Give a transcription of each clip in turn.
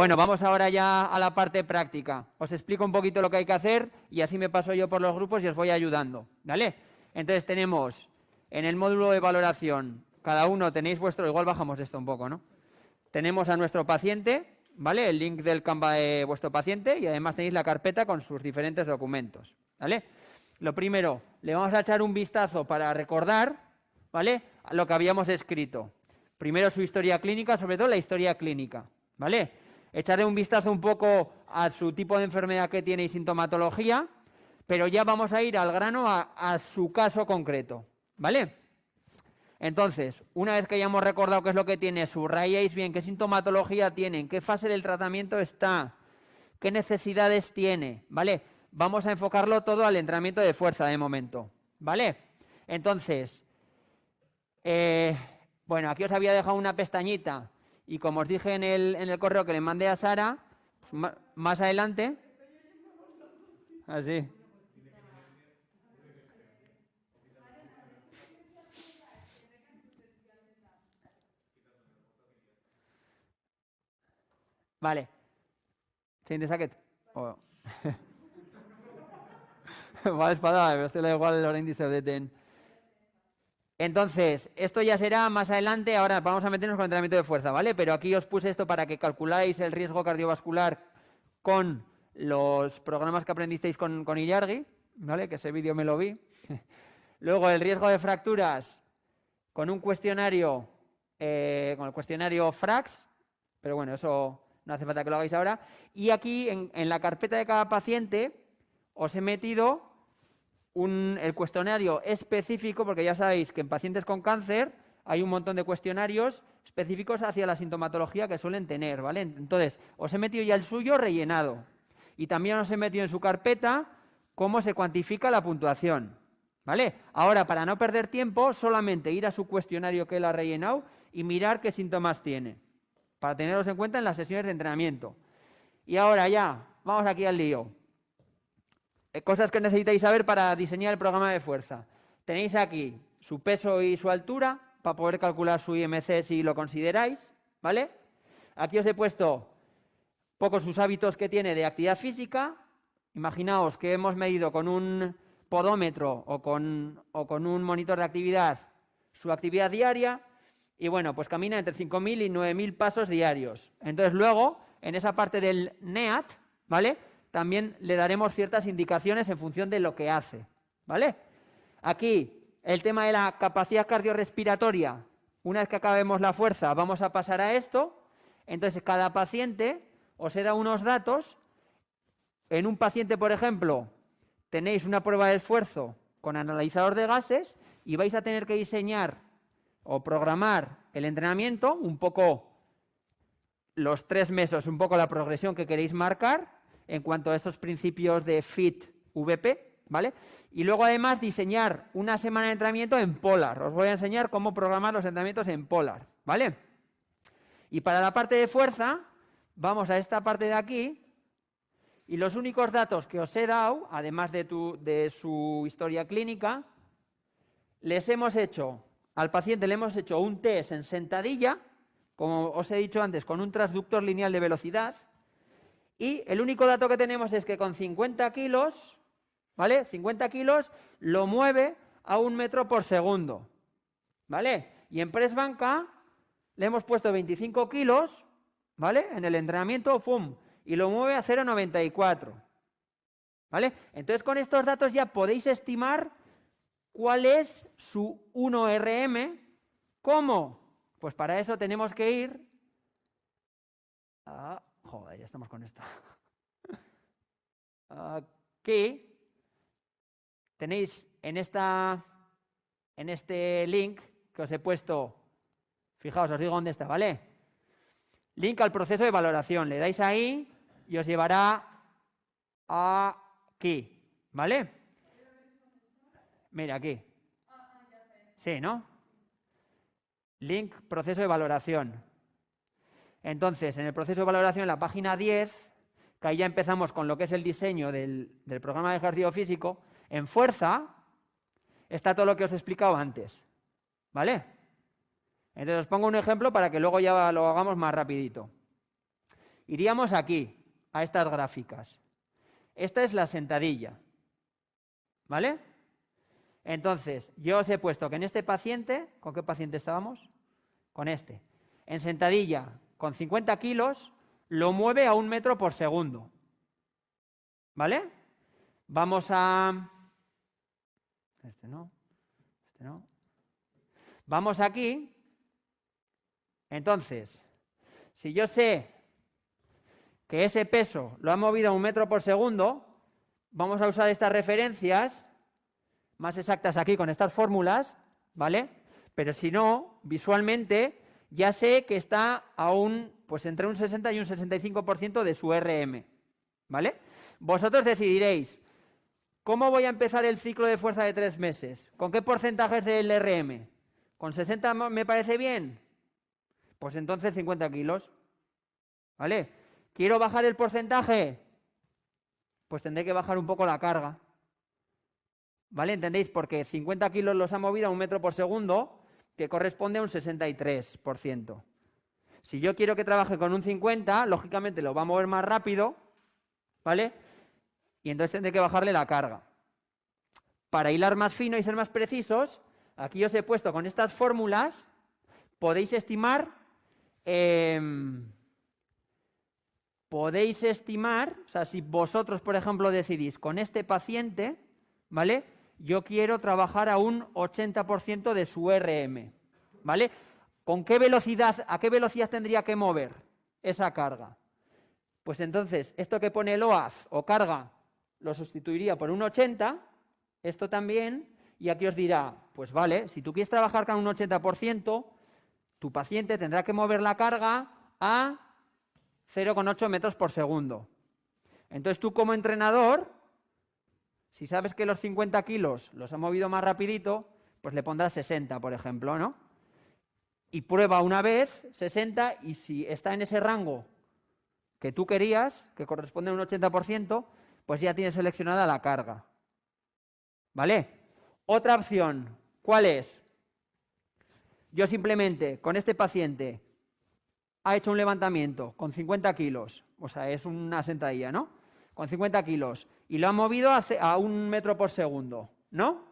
Bueno, vamos ahora ya a la parte práctica. Os explico un poquito lo que hay que hacer y así me paso yo por los grupos y os voy ayudando, ¿vale? Entonces tenemos en el módulo de valoración, cada uno tenéis vuestro, igual bajamos esto un poco, ¿no? Tenemos a nuestro paciente, ¿vale? El link del Canva de vuestro paciente y además tenéis la carpeta con sus diferentes documentos, ¿vale? Lo primero, le vamos a echar un vistazo para recordar, ¿vale? A lo que habíamos escrito. Primero su historia clínica, sobre todo la historia clínica, ¿vale? Echarle un vistazo un poco a su tipo de enfermedad que tiene y sintomatología, pero ya vamos a ir al grano a su caso concreto, ¿vale? Entonces, una vez que hayamos recordado qué es lo que tiene, subrayáis bien qué sintomatología tiene, en qué fase del tratamiento está, qué necesidades tiene, ¿vale? Vamos a enfocarlo todo al entrenamiento de fuerza de momento, ¿vale? Entonces, bueno, aquí os había dejado una pestañita y como os dije en el correo que le mandé a Sara, pues más adelante... Así. Vale. ¿Siguiente saquet? Oh. Vale, espada, este da igual el índice de ten. Entonces, esto ya será más adelante, ahora vamos a meternos con el entrenamiento de fuerza, ¿vale? Pero aquí os puse esto para que calculáis el riesgo cardiovascular con los programas que aprendisteis con Illargi, ¿vale? Que ese vídeo me lo vi. Luego, el riesgo de fracturas con un cuestionario, con el cuestionario FRAX, pero bueno, eso no hace falta que lo hagáis ahora. Y aquí, en la carpeta de cada paciente, os he metido el cuestionario específico, porque ya sabéis que en pacientes con cáncer hay un montón de cuestionarios específicos hacia la sintomatología que suelen tener, ¿vale? Entonces, os he metido ya el suyo rellenado. Y también os he metido en su carpeta cómo se cuantifica la puntuación, ¿vale? Ahora, para no perder tiempo, solamente ir a su cuestionario que él ha rellenado y mirar qué síntomas tiene, para tenerlos en cuenta en las sesiones de entrenamiento. Y ahora ya, vamos aquí al lío. Cosas que necesitáis saber para diseñar el programa de fuerza. Tenéis aquí su peso y su altura para poder calcular su IMC si lo consideráis, ¿vale? Aquí os he puesto poco sus hábitos que tiene de actividad física. Imaginaos que hemos medido con un podómetro o con un monitor de actividad su actividad diaria y bueno, pues camina entre 5.000 y 9.000 pasos diarios. Entonces luego, en esa parte del NEAT, ¿vale?, también le daremos ciertas indicaciones en función de lo que hace, ¿vale? Aquí, el tema de la capacidad cardiorrespiratoria. Una vez que acabemos la fuerza, vamos a pasar a esto. Entonces, cada paciente os he dado unos datos. En un paciente, por ejemplo, tenéis una prueba de esfuerzo con analizador de gases y vais a tener que diseñar o programar el entrenamiento, un poco los 3 meses, un poco la progresión que queréis marcar en cuanto a esos principios de FIT-VP, ¿vale? Y luego además diseñar una semana de entrenamiento en Polar. Os voy a enseñar cómo programar los entrenamientos en Polar, ¿vale? Y para la parte de fuerza, vamos a esta parte de aquí y los únicos datos que os he dado, además de su historia clínica, les hemos hecho, al paciente le hemos hecho un test en sentadilla, como os he dicho antes, con un transductor lineal de velocidad. Y el único dato que tenemos es que con 50 kilos, ¿vale? 50 kilos lo mueve a 1 metro por segundo, ¿vale? Y en press banca le hemos puesto 25 kilos, ¿vale? En el entrenamiento, ¡fum!, y lo mueve a 0,94, ¿vale? Entonces con estos datos ya podéis estimar cuál es su 1RM. ¿Cómo? Pues para eso tenemos que ir a... Joder, ya estamos con esto. Aquí tenéis en este link que os he puesto, fijaos, os digo dónde está, ¿vale? Link al proceso de valoración. Le dais ahí y os llevará aquí, ¿vale? Mira, aquí. Sí, ¿no? Link, proceso de valoración. Entonces, en el proceso de valoración, en la página 10, que ahí ya empezamos con lo que es el diseño del programa de ejercicio físico, en fuerza está todo lo que os he explicado antes, ¿vale? Entonces os pongo un ejemplo para que luego ya lo hagamos más rapidito. Iríamos aquí, a estas gráficas. Esta es la sentadilla, ¿vale? Entonces, yo os he puesto que en este paciente, ¿con qué paciente estábamos? Con este. En sentadilla, con 50 kilos, lo mueve a 1 metro por segundo, ¿vale? Vamos a... Este no. Vamos aquí. Entonces, si yo sé que ese peso lo ha movido a 1 metro por segundo, vamos a usar estas referencias más exactas aquí con estas fórmulas, ¿vale? Pero si no, visualmente ya sé que está pues entre un 60 y un 65% de su RM, ¿vale? Vosotros decidiréis, ¿cómo voy a empezar el ciclo de fuerza de 3 meses? ¿Con qué porcentajes del RM? ¿Con 60 me parece bien? Pues entonces 50 kilos, ¿vale? ¿Quiero bajar el porcentaje? Pues tendré que bajar un poco la carga, ¿vale? ¿Entendéis? Porque 50 kilos los ha movido a 1 metro por segundo, que corresponde a un 63%. Si yo quiero que trabaje con un 50, lógicamente lo va a mover más rápido, ¿vale? Y entonces tendré que bajarle la carga. Para hilar más fino y ser más precisos, aquí os he puesto con estas fórmulas, podéis estimar, o sea, si vosotros, por ejemplo, decidís con este paciente, ¿vale? Yo quiero trabajar a un 80% de su RM, ¿vale? ¿Con qué velocidad, a qué velocidad tendría que mover esa carga? Pues entonces, esto que pone el OAZ o carga, lo sustituiría por un 80, esto también, y aquí os dirá, pues vale, si tú quieres trabajar con un 80%, tu paciente tendrá que mover la carga a 0,8 metros por segundo. Entonces tú como entrenador, si sabes que los 50 kilos los ha movido más rapidito, pues le pondrás 60, por ejemplo, ¿no? Y prueba una vez 60 y si está en ese rango que tú querías, que corresponde a un 80%, pues ya tienes seleccionada la carga. ¿Vale? Otra opción, ¿cuál es? Yo simplemente con este paciente ha hecho un levantamiento con 50 kilos, o sea, es una sentadilla, ¿no? Con 50 kilos y lo ha movido a 1 metro por segundo, ¿no?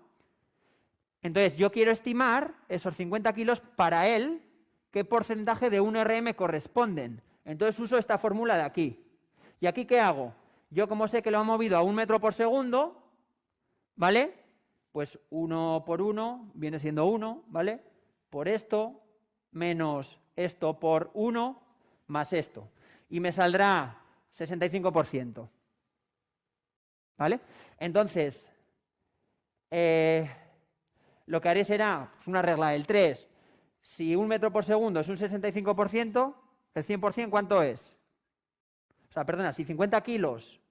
Entonces yo quiero estimar esos 50 kilos para él, qué porcentaje de 1 RM corresponden. Entonces uso esta fórmula de aquí. ¿Y aquí qué hago? Yo como sé que lo ha movido a 1 metro por segundo, ¿vale? Pues 1 por 1 viene siendo 1, ¿vale? Por esto menos esto por 1 más esto. Y me saldrá 65%. ¿Vale? Entonces, lo que haré será una regla del 3. Si 1 metro por segundo es un 65%, el 100% ¿cuánto es? O sea, perdona, si 50 kilos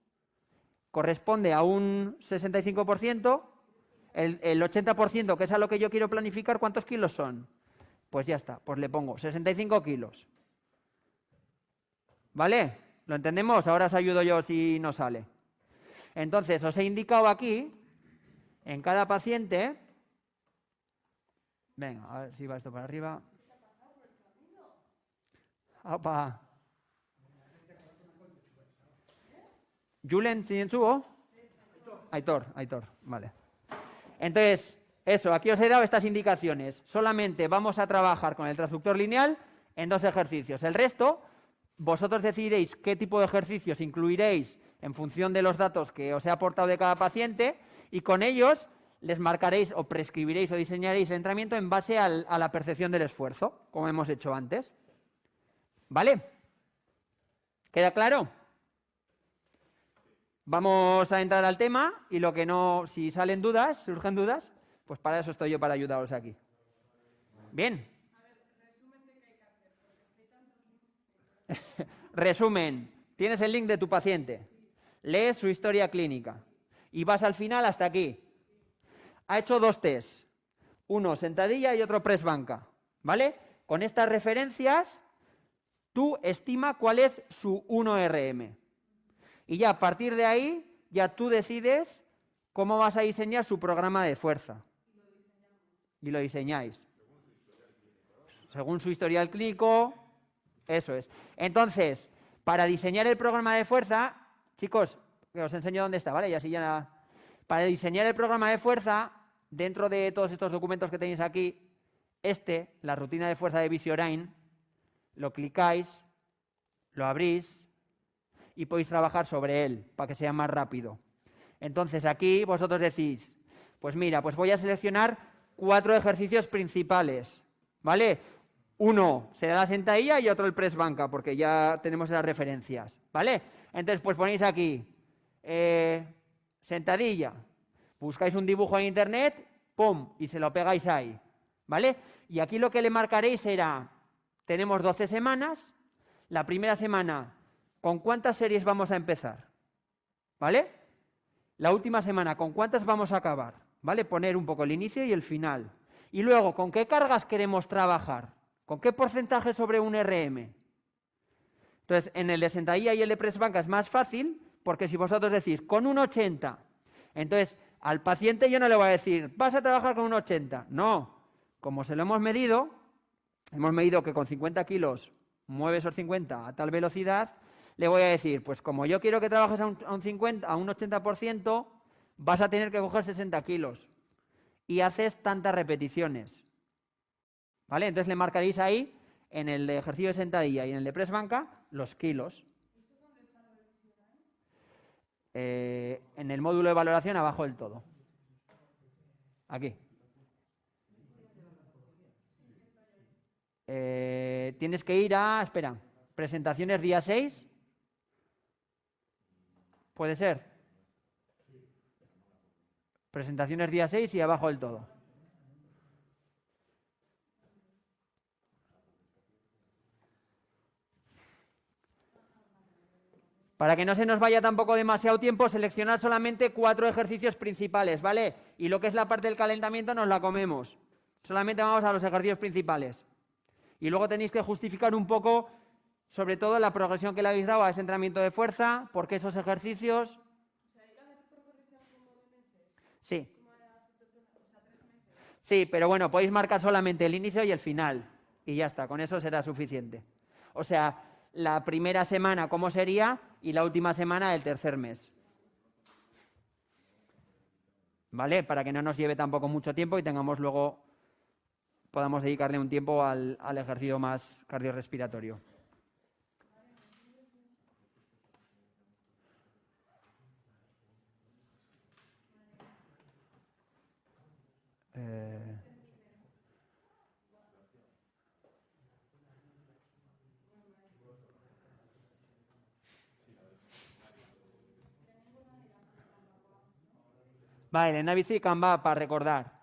corresponde a un 65%, el 80%, que es a lo que yo quiero planificar, ¿cuántos kilos son? Pues ya está, pues le pongo 65 kilos. ¿Vale? ¿Lo entendemos? Ahora os ayudo yo si no sale. Entonces, os he indicado aquí, en cada paciente... Venga, a ver si va esto para arriba. ¡Opa! ¿Julen Sinsuo? Aitor, vale. Entonces, eso, aquí os he dado estas indicaciones. Solamente vamos a trabajar con el transductor lineal en 2 ejercicios. El resto, vosotros decidiréis qué tipo de ejercicios incluiréis en función de los datos que os he aportado de cada paciente y con ellos les marcaréis o prescribiréis o diseñaréis el entrenamiento en base a la percepción del esfuerzo, como hemos hecho antes. ¿Vale? ¿Queda claro? Vamos a entrar al tema y lo que no, si salen dudas, surgen dudas, pues para eso estoy yo, para ayudaros aquí. Bien. Resumen, tienes el link de tu paciente, lees su historia clínica y vas al final hasta aquí. Ha hecho 2 tests, uno sentadilla y otro press banca, ¿vale? Con estas referencias, tú estima cuál es su 1RM. Y ya a partir de ahí, ya tú decides cómo vas a diseñar su programa de fuerza. Y lo diseñáis. Según su historial clínico, eso es. Entonces, Para diseñar el programa de fuerza, chicos, que os enseño dónde está, ¿vale? Y así ya... Para diseñar el programa de fuerza, dentro de todos estos documentos que tenéis aquí, la rutina de fuerza de Visiorain, lo clicáis, lo abrís y podéis trabajar sobre él para que sea más rápido. Entonces aquí vosotros decís, pues mira, pues voy a seleccionar 4 ejercicios principales, ¿vale? Uno será la sentadilla y otro el press banca, porque ya tenemos las referencias, ¿vale? Entonces, pues ponéis aquí, sentadilla, buscáis un dibujo en internet, ¡pum!, y se lo pegáis ahí, ¿vale? Y aquí lo que le marcaréis será, tenemos 12 semanas, la primera semana, ¿con cuántas series vamos a empezar? ¿Vale? La última semana, ¿con cuántas vamos a acabar? ¿Vale? Poner un poco el inicio y el final. Y luego, ¿con qué cargas queremos trabajar? ¿Con qué porcentaje sobre un RM? Entonces, en el de sentadilla y el de press banca es más fácil, porque si vosotros decís, con un 80, entonces al paciente yo no le voy a decir, vas a trabajar con un 80. No, como se lo hemos medido que con 50 kilos mueve esos 50 a tal velocidad, le voy a decir, pues como yo quiero que trabajes a un 50, a un 80%, vas a tener que coger 60 kilos y haces tantas repeticiones. ¿Vale? Entonces le marcaréis ahí, en el de ejercicio de sentadilla y en el de press banca, los kilos. En el módulo de valoración, abajo del todo. Aquí. Tienes que ir a, espera, presentaciones día 6. ¿Puede ser? Presentaciones día 6 y abajo del todo. Para que no se nos vaya tampoco demasiado tiempo, seleccionar solamente 4 ejercicios principales, ¿vale? Y lo que es la parte del calentamiento nos la comemos. Solamente vamos a los ejercicios principales. Y luego tenéis que justificar un poco, sobre todo, la progresión que le habéis dado a ese entrenamiento de fuerza, por qué esos ejercicios. Sí. Sí, pero bueno, podéis marcar solamente el inicio y el final. Y ya está, con eso será suficiente. O sea, la primera semana cómo sería y la última semana del tercer mes. ¿Vale? Para que no nos lleve tampoco mucho tiempo y tengamos luego, podamos dedicarle un tiempo al ejercicio más cardiorrespiratorio. Vale, Navici y Canva para recordar.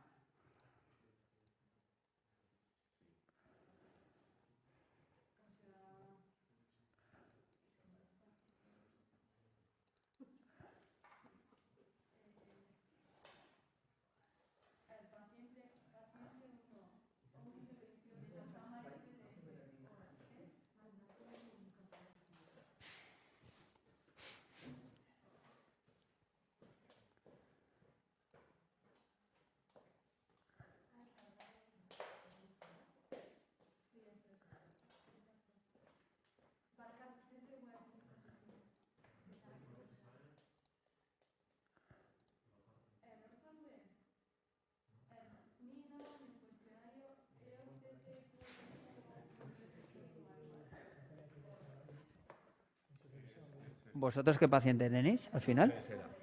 ¿Vosotros qué paciente tenéis al final?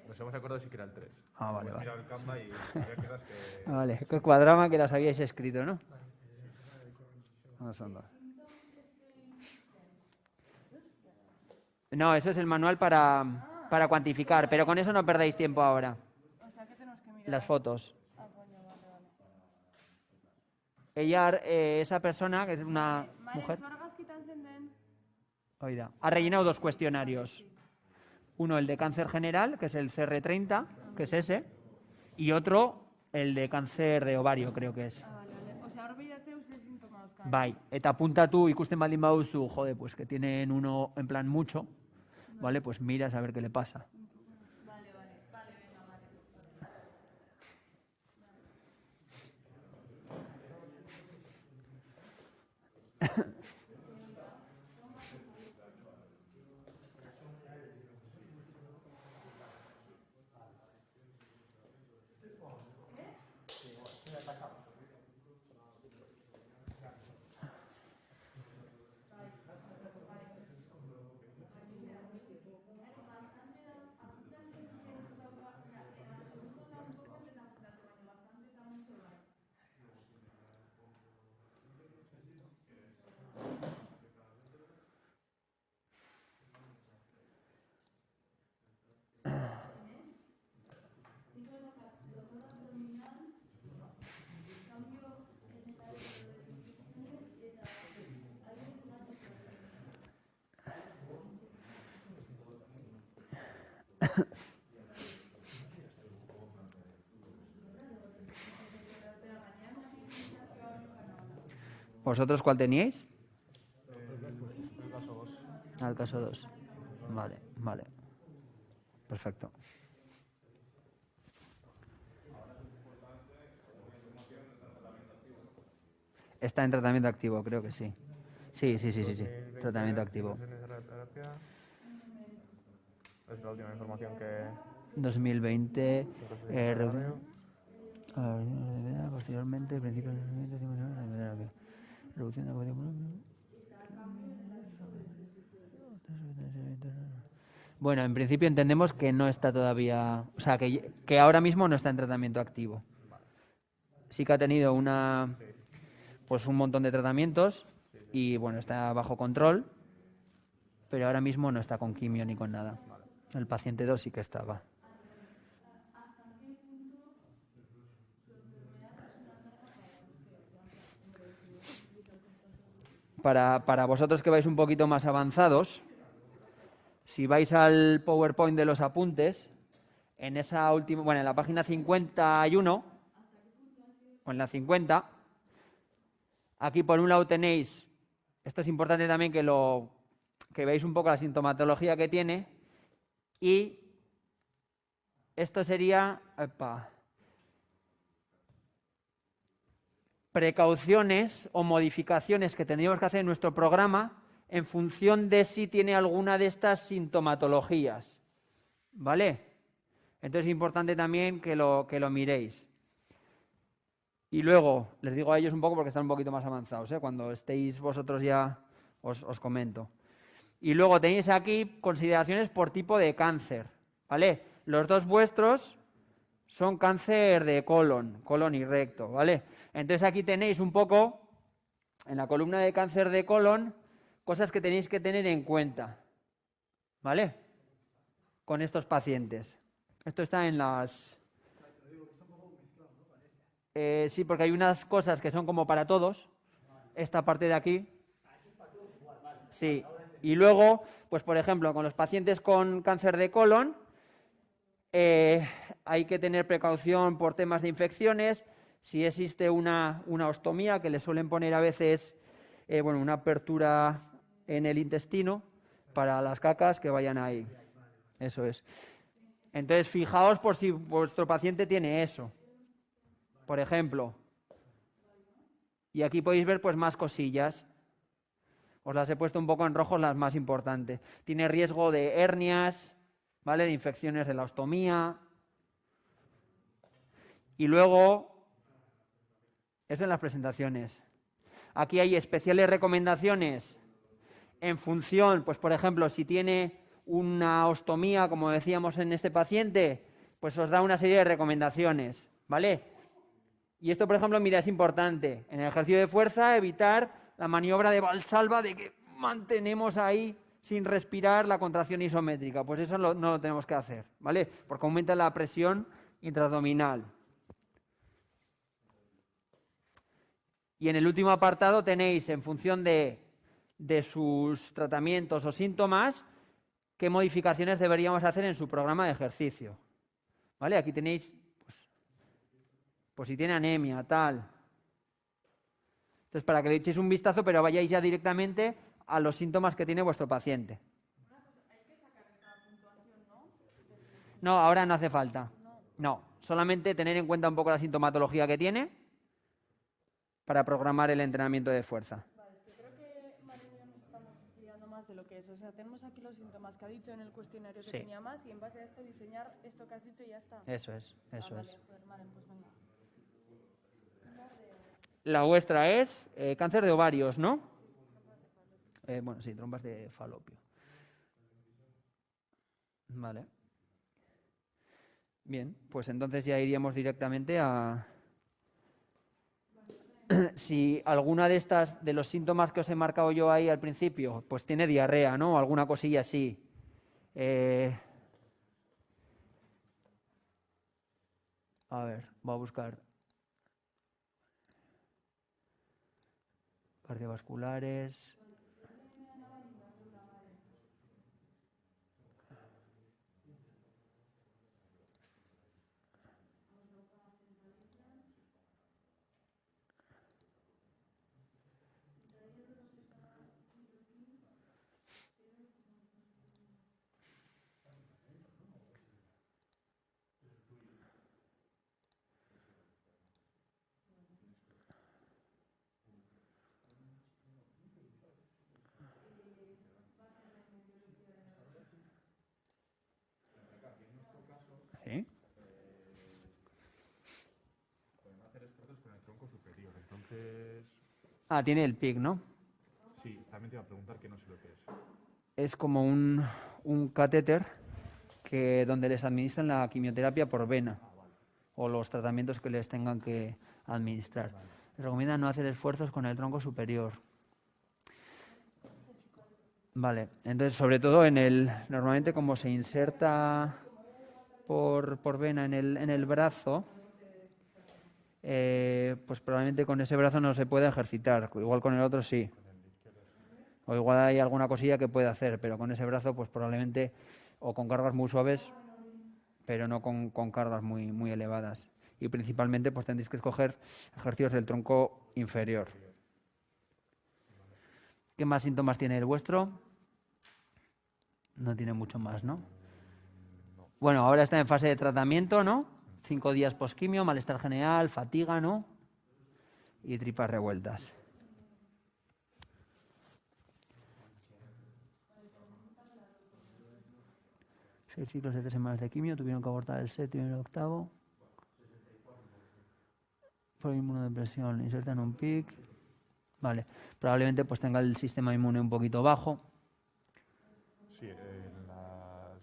Nos hemos acordado si que era el 3. Ah, vale, vale. El Canva y había quedas que... Vale, qué cuadrama que las habíais escrito, ¿no? No son dos. No, eso es el manual para cuantificar, pero con eso no perdáis tiempo ahora. O sea, que tenemos que mirar. Las fotos. Ah, coño, vale, vale. Ella, esa persona, que es una mujer, oída, ha rellenado 2 cuestionarios. Uno, el de cáncer general, que es el CR30, que es ese, y otro, el de cáncer de ovario, creo que es. Ah, vale, vale. O sea, horbidatzeu ze sintoma dauzkan. Bai, eta apuntatu ikusten baldin baduzu, jode, pues que tienen uno en plan mucho, ¿vale? Pues miras a ver qué le pasa. Vale, vale. Vale, venga, vale. ¿Vosotros cuál teníais? El caso 2. Al caso 2. Vale, vale. Perfecto. Está en tratamiento activo, creo que sí. Sí. Tratamiento activo. Es la última información que... 2020. Horario. Posteriormente, principios de 2020, reducción de la Bueno, en principio entendemos que no está todavía, o sea, que ahora mismo no está en tratamiento activo. Sí que ha tenido pues un montón de tratamientos y bueno, está bajo control, pero ahora mismo no está con quimio ni con nada. El paciente 2 sí que estaba. Para vosotros que vais un poquito más avanzados, si vais al PowerPoint de los apuntes, en esa última, bueno, en la página 51 o en la 50, aquí por un lado tenéis, esto es importante también que veáis un poco la sintomatología que tiene, y esto sería precauciones o modificaciones que tendríamos que hacer en nuestro programa en función de si tiene alguna de estas sintomatologías. ¿Vale? Entonces es importante también que lo miréis. Y luego, les digo a ellos un poco porque están un poquito más avanzados, ¿eh? Cuando estéis vosotros ya os comento. Y luego tenéis aquí consideraciones por tipo de cáncer, ¿vale? Los dos vuestros son cáncer de colon y recto, ¿vale? Entonces aquí tenéis un poco, en la columna de cáncer de colon, cosas que tenéis que tener en cuenta, ¿vale? Con estos pacientes. Esto está en las... sí, porque hay unas cosas que son como para todos, esta parte de aquí. Sí, y luego, pues por ejemplo, con los pacientes con cáncer de colon, hay que tener precaución por temas de infecciones. Si existe una ostomía, que le suelen poner a veces una apertura en el intestino para las cacas que vayan ahí. Eso es. Entonces, fijaos por si vuestro paciente tiene eso. Por ejemplo. Y aquí podéis ver pues más cosillas. Os las he puesto un poco en rojo, las más importantes. Tiene riesgo de hernias, ¿vale? De infecciones de la ostomía. Y luego, eso en las presentaciones. Aquí hay especiales recomendaciones en función, pues por ejemplo, si tiene una ostomía, como decíamos en este paciente, pues os da una serie de recomendaciones, ¿vale? Y esto, por ejemplo, mira, es importante. En el ejercicio de fuerza, evitar la maniobra de Valsalva, de que mantenemos ahí sin respirar la contracción isométrica. Pues eso no lo tenemos que hacer, ¿vale? Porque aumenta la presión intraabdominal. Y en el último apartado tenéis, en función de sus tratamientos o síntomas, qué modificaciones deberíamos hacer en su programa de ejercicio. ¿Vale? Aquí tenéis, pues si tiene anemia, tal. Entonces, para que le echéis un vistazo, pero vayáis ya directamente a los síntomas que tiene vuestro paciente. No, ahora no hace falta. No, solamente tener en cuenta un poco la sintomatología que tiene para programar el entrenamiento de fuerza. Vale, es que creo que María y yo nos estamos liando más de lo que es. O sea, tenemos aquí los síntomas que ha dicho en el cuestionario que Sí. tenía más y en base a esto diseñar esto que has dicho y ya está. Eso es. Vale, joder, vale, pues venga. La vuestra es cáncer de ovarios, ¿no? Bueno, sí, trompas de falopio. Vale. Bien, pues entonces ya iríamos directamente a... Si alguna de estas, de los síntomas que os he marcado yo ahí al principio, pues tiene diarrea, ¿no? Alguna cosilla así. A ver, voy a buscar cardiovasculares. ¿Qué es? Ah, tiene el PIC, ¿no? Sí, también te iba a preguntar que no sé lo que es. Es como un catéter donde les administran la quimioterapia por vena o los tratamientos que les tengan que administrar. Les recomienda no hacer esfuerzos con el tronco superior. Vale, entonces sobre todo normalmente como se inserta por vena en el brazo, pues probablemente con ese brazo no se puede ejercitar, igual con el otro sí. O igual hay alguna cosilla que puede hacer, pero con ese brazo pues probablemente o con cargas muy suaves, pero no con cargas muy elevadas. Y principalmente pues tendréis que escoger ejercicios del tronco inferior. ¿Qué más síntomas tiene el vuestro? No tiene mucho más, ¿no? Bueno, ahora está en fase de tratamiento, ¿no? 5 días posquimio, malestar general, fatiga, ¿no? Y tripas revueltas. Seis ciclos de 3 semanas de quimio, tuvieron que abortar el 7º y el 8º. Por inmunodepresión, insertan un PIC. Vale, probablemente pues tenga el sistema inmune un poquito bajo. Sí, en las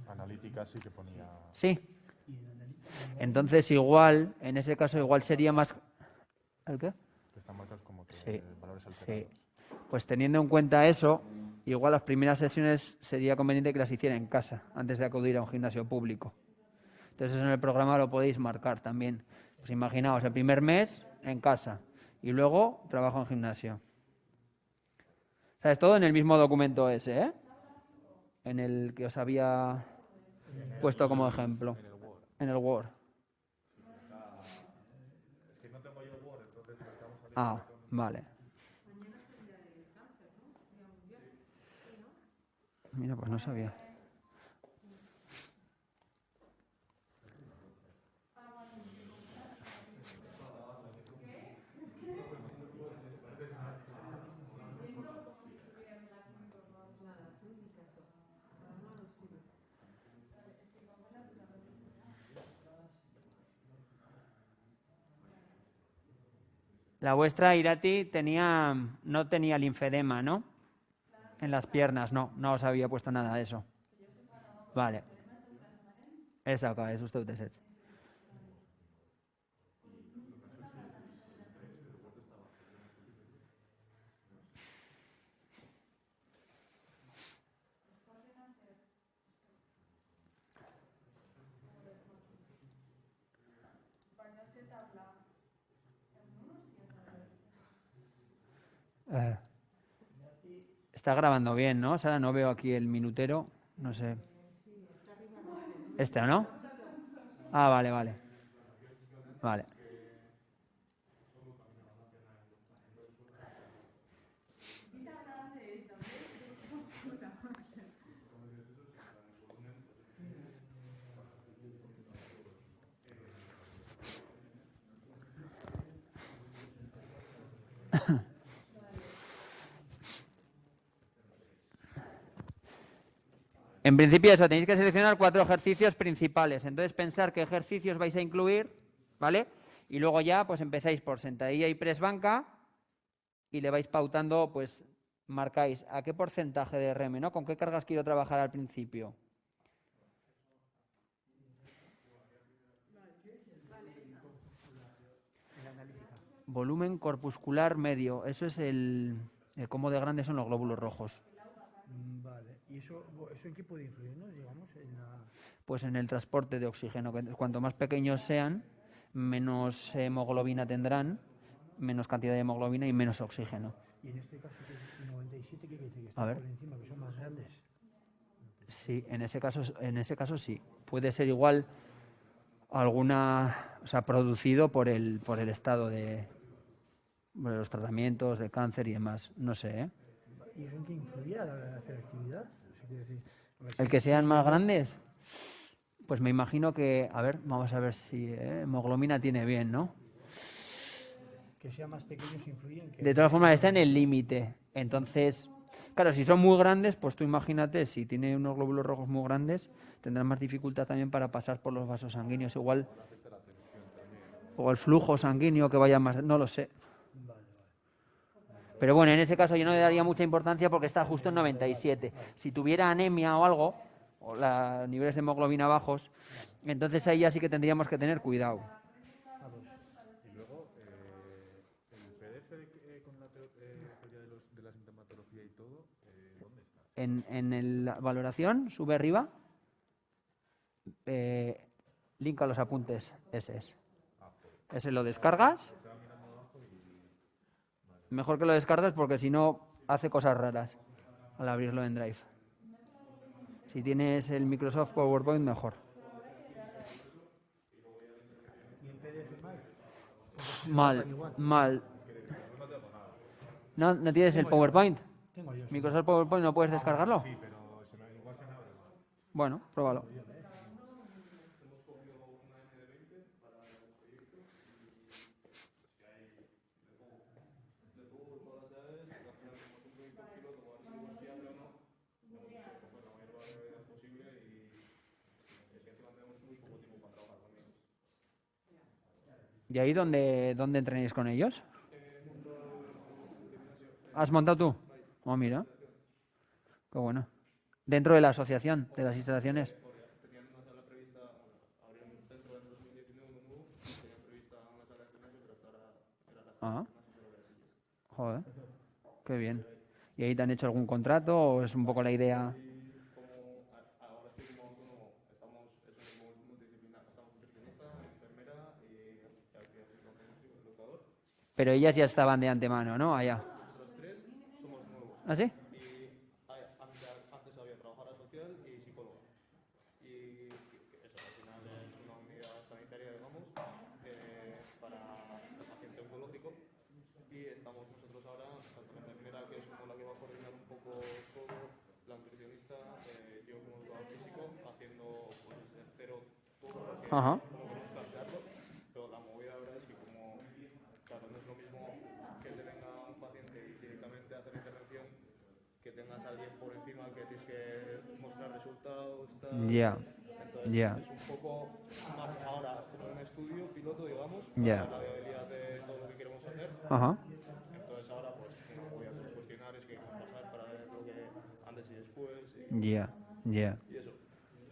analíticas sí que ponía... Sí. Entonces igual, en ese caso igual sería más... ¿El qué? Que están marcados como que Sí, valores sí. alterados. Pues teniendo en cuenta eso, igual las primeras sesiones sería conveniente que las hiciera en casa, antes de acudir a un gimnasio público. Entonces eso en el programa lo podéis marcar también. Pues imaginaos, el primer mes en casa y luego trabajo en gimnasio. ¿Sabes? Todo en el mismo documento ese, ¿eh? En el que os había puesto como ejemplo. En el Word. Ah, vale. Mira, pues no sabía. La vuestra, Irati, no tenía linfedema, ¿no? En las piernas, no os había puesto nada de eso. Vale. Eso acaba, es usted set. Está grabando bien, ¿no? Sara, no veo aquí el minutero, no sé. ¿Este o no? Ah, vale. Vale. En principio eso, tenéis que seleccionar 4 ejercicios principales. Entonces pensar qué ejercicios vais a incluir, ¿vale? Y luego ya pues empezáis por sentadilla y press banca y le vais pautando, pues marcáis a qué porcentaje de RM, ¿no? ¿Con qué cargas quiero trabajar al principio? Volumen corpuscular medio. Eso es el cómo de grandes son los glóbulos rojos. Vale. ¿Y eso en qué puede influir, no? Digamos, Pues en el transporte de oxígeno. Cuanto más pequeños sean, menos hemoglobina tendrán, menos cantidad de hemoglobina y menos oxígeno. Y en este caso, el 97, ¿qué quiere decir? Que A están ver. por encima, que son más grandes. Sí, en ese caso sí. Puede ser igual producido por el estado de los tratamientos de cáncer y demás. No sé, ¿eh? ¿Y eso en qué influye a la hora de hacer actividad? O sea, quiero decir, ¿El que sean más grandes? Pues me imagino que, a ver, vamos a ver si hemoglobina tiene bien, ¿no? Que sean más pequeños influyen. De todas formas está en el límite. Entonces, claro, si son muy grandes, pues tú imagínate, si tiene unos glóbulos rojos muy grandes, tendrán más dificultad también para pasar por los vasos sanguíneos. Igual o el flujo sanguíneo que vaya más, no lo sé. Pero bueno, en ese caso yo no le daría mucha importancia porque está justo en 97. Si tuviera anemia o algo, o los niveles de hemoglobina bajos, entonces ahí ya sí que tendríamos que tener cuidado. Y luego, el PDF con la teoría de la sintomatología y todo, ¿dónde está? En la valoración, sube arriba, link a los apuntes, ese es. Ese lo descargas. Mejor que lo descargues porque si no hace cosas raras al abrirlo en Drive. Si tienes el Microsoft PowerPoint, mejor. ¿Y en PDF Mal, mal. ¿No tienes el PowerPoint? Tengo yo. Microsoft PowerPoint, ¿no puedes descargarlo? Sí, pero igual se me abre. Bueno, pruébalo. ¿Y ahí dónde entrenáis con ellos? ¿Has montado tú? Oh, mira. Qué bueno. Dentro de la asociación, de las instalaciones. Ah, joder. Qué bien. ¿Y ahí te han hecho algún contrato o es un poco la idea? Pero ellas ya estaban de antemano, ¿no? Allá. ¿Ah, sí? Antes había trabajadora social y psicóloga. Y eso al final es una unidad sanitaria, digamos, para el paciente oncológico. Y estamos nosotros ahora, tanto la enfermera, que es como la que va a coordinar un poco todo, la nutricionista, yo como educador físico, haciendo pues de cero todo lo que Ajá. queremos plantearlo. Pero la movida ahora es que como, claro, no es lo mismo que te venga un paciente y directamente hacer intervención, que tengas a alguien por encima que tienes que mostrar resultados, tal. Ya. Entonces Ya. es un poco más ahora como un estudio piloto, digamos, Ya. para la viabilidad de todo lo que queremos hacer. Ajá. Entonces ahora pues voy a hacer los cuestionarios que hay que pasar para ver lo que antes y después y Ya. Ya. eso.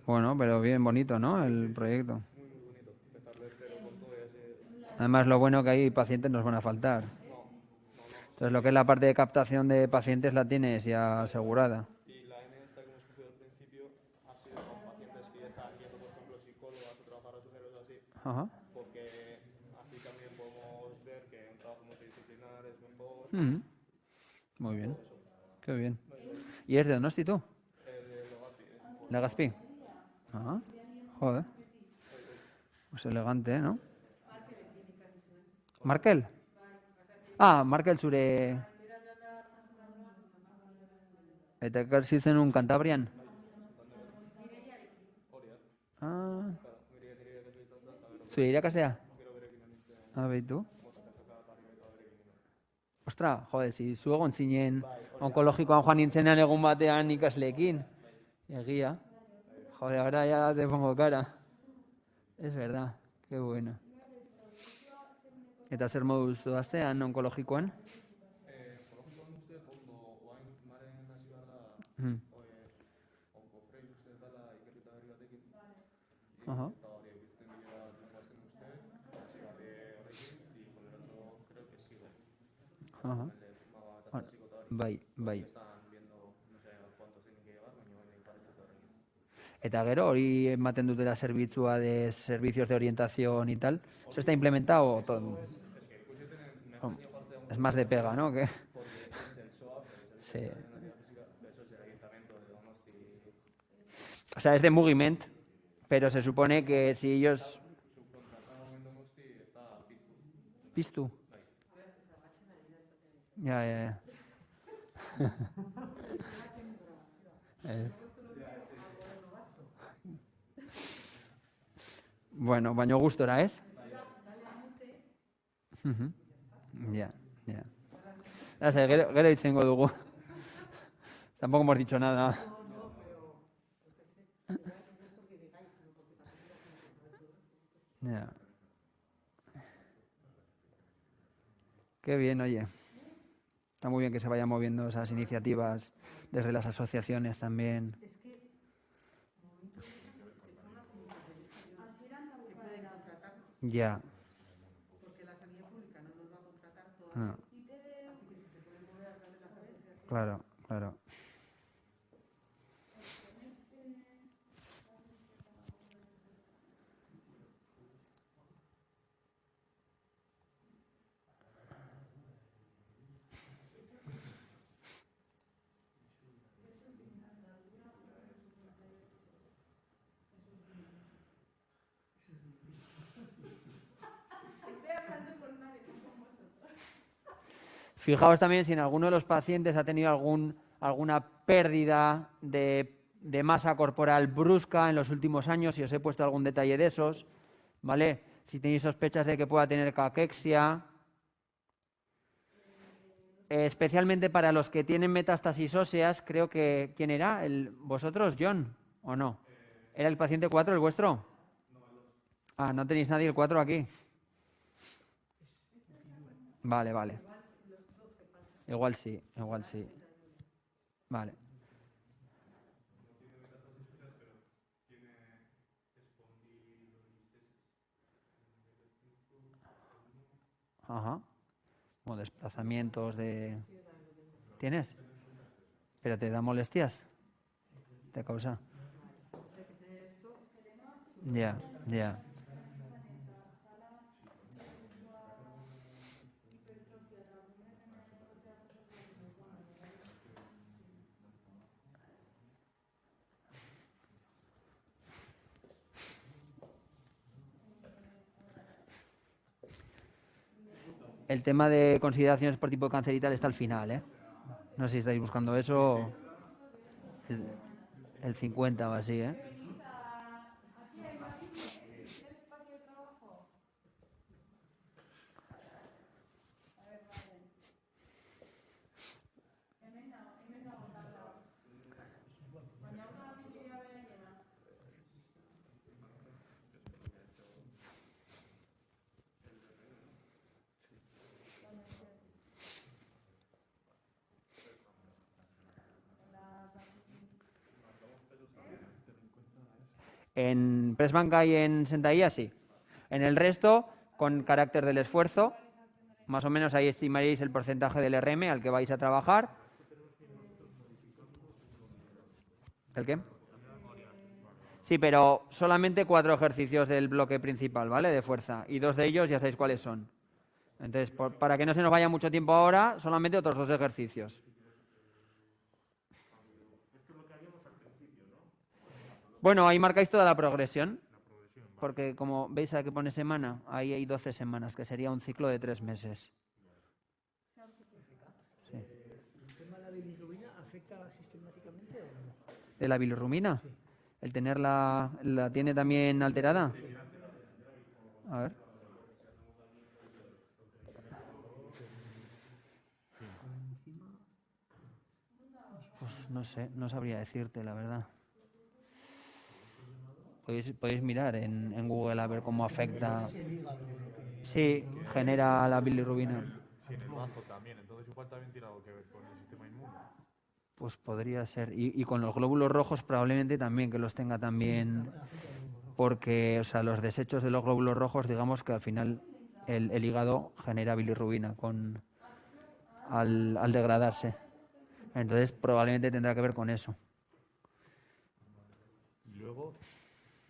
Bueno, pero bien bonito, ¿no? El proyecto. Muy bonito. Empezar de cero con todo y así. Además, lo bueno que hay pacientes nos van a faltar. Entonces, lo que es la parte de captación de pacientes la tienes ya asegurada. Y la N esta que hemos cogido al principio ha sido con pacientes que ya están viendo, por ejemplo, psicólogas o trabajadoras sociales o así, Ajá. porque así también podemos ver que un trabajo multidisciplinar es mejor. Mm. Muy bien. Qué bien. ¿Y es de Donosti tú? Legazpi. Ah, joder. Pues elegante, ¿no? Markel. Ah, Markel zure... Eta ekarri zen un Cantabrian. Ah. Zure irakasea? Ah, behitu. Ostra, jode, si zu egon zinen onkologikoan joan nintzenean egun batean ikasleekin. Egia. Joder, ahora ya te pongo cara. Es verdad, qué bueno. Eta zer moduz doaztean onkologikoan? Onkologikoan uste, ondo, oain maren hasi behar da, Mm. onkofrei uste dela ikerketa berri batekin. Ajá. Eta hori egiten dira lenguazen uste, hasi barri horrekin, y con el otro creo que sigo. Ajá. El de firmaba eta zaziko eta hori. Bai. Están viendo, no sé a cuántos tienen que llegar, baina baina iparetxeta horrekin. Eta gero, hori ematen dutela zerbitzua de servicios de orientación y tal. ¿Eso está implementado o todo? Es más de pega, ¿no? ¿Qué? Porque es el SOAP, es Sí. el Servicio de Física, eso es el Ayuntamiento de Donosti. O sea, es de Moviment, pero se supone que si ellos... Subcontratado en Donosti está Piztu. ¿Pistu? Ya. Bueno, baino gustora, ez? Mhm. Ya. Lasai, gero hitz egingo dugu. Tampoco hemos dicho nada. Ya. Qué bien, oye. Está muy bien que se vayan moviendo esas iniciativas desde las asociaciones también. Ya. Ah. Claro, claro. Fijaos también si en alguno de los pacientes ha tenido alguna pérdida de masa corporal brusca en los últimos años, si os he puesto algún detalle de esos, ¿vale? Si tenéis sospechas de que pueda tener caquexia, especialmente para los que tienen metástasis óseas, creo que... ¿Quién era? ¿Vosotros, John, o no? ¿Era el paciente 4 el vuestro? Ah, ¿no tenéis nadie el 4 aquí? Vale, vale. Igual sí, igual sí. Vale. Ajá. O desplazamientos de... ¿Tienes? ¿Pero te da molestias? ¿Te causa? Ya, ya. El tema de consideraciones por tipo de cáncer y tal está al final, ¿eh? No sé si estáis buscando eso. El 50 o así, ¿eh? En Pressbanca y en sentadilla, sí. En el resto, con carácter del esfuerzo, más o menos ahí estimaréis el porcentaje del RM al que vais a trabajar. ¿El qué? Sí, pero solamente 4 ejercicios del bloque principal, ¿vale? De fuerza. Y 2 de ellos ya sabéis cuáles son. Entonces, para que no se nos vaya mucho tiempo ahora, solamente otros 2 ejercicios. Bueno, ahí marcáis toda la progresión. Porque como veis a que pone semana, ahí hay 12 semanas, que sería un ciclo de 3 meses. Sí. ¿El tema de la bilirrubina afecta sistemáticamente o no? ¿De la bilirrubina? ¿El tenerla la tiene también alterada? A ver. Pues no sé, no sabría decirte, la verdad. Podéis mirar en Google a ver cómo afecta. Sí, genera la bilirrubina. Sí, en el bazo también, entonces igual también tiene algo que ver con el sistema inmune. Pues podría ser. Y con los glóbulos rojos probablemente también, que los tenga también. Porque, o sea, los desechos de los glóbulos rojos, digamos que al final el hígado genera bilirrubina al degradarse. Entonces probablemente tendrá que ver con eso. Y luego,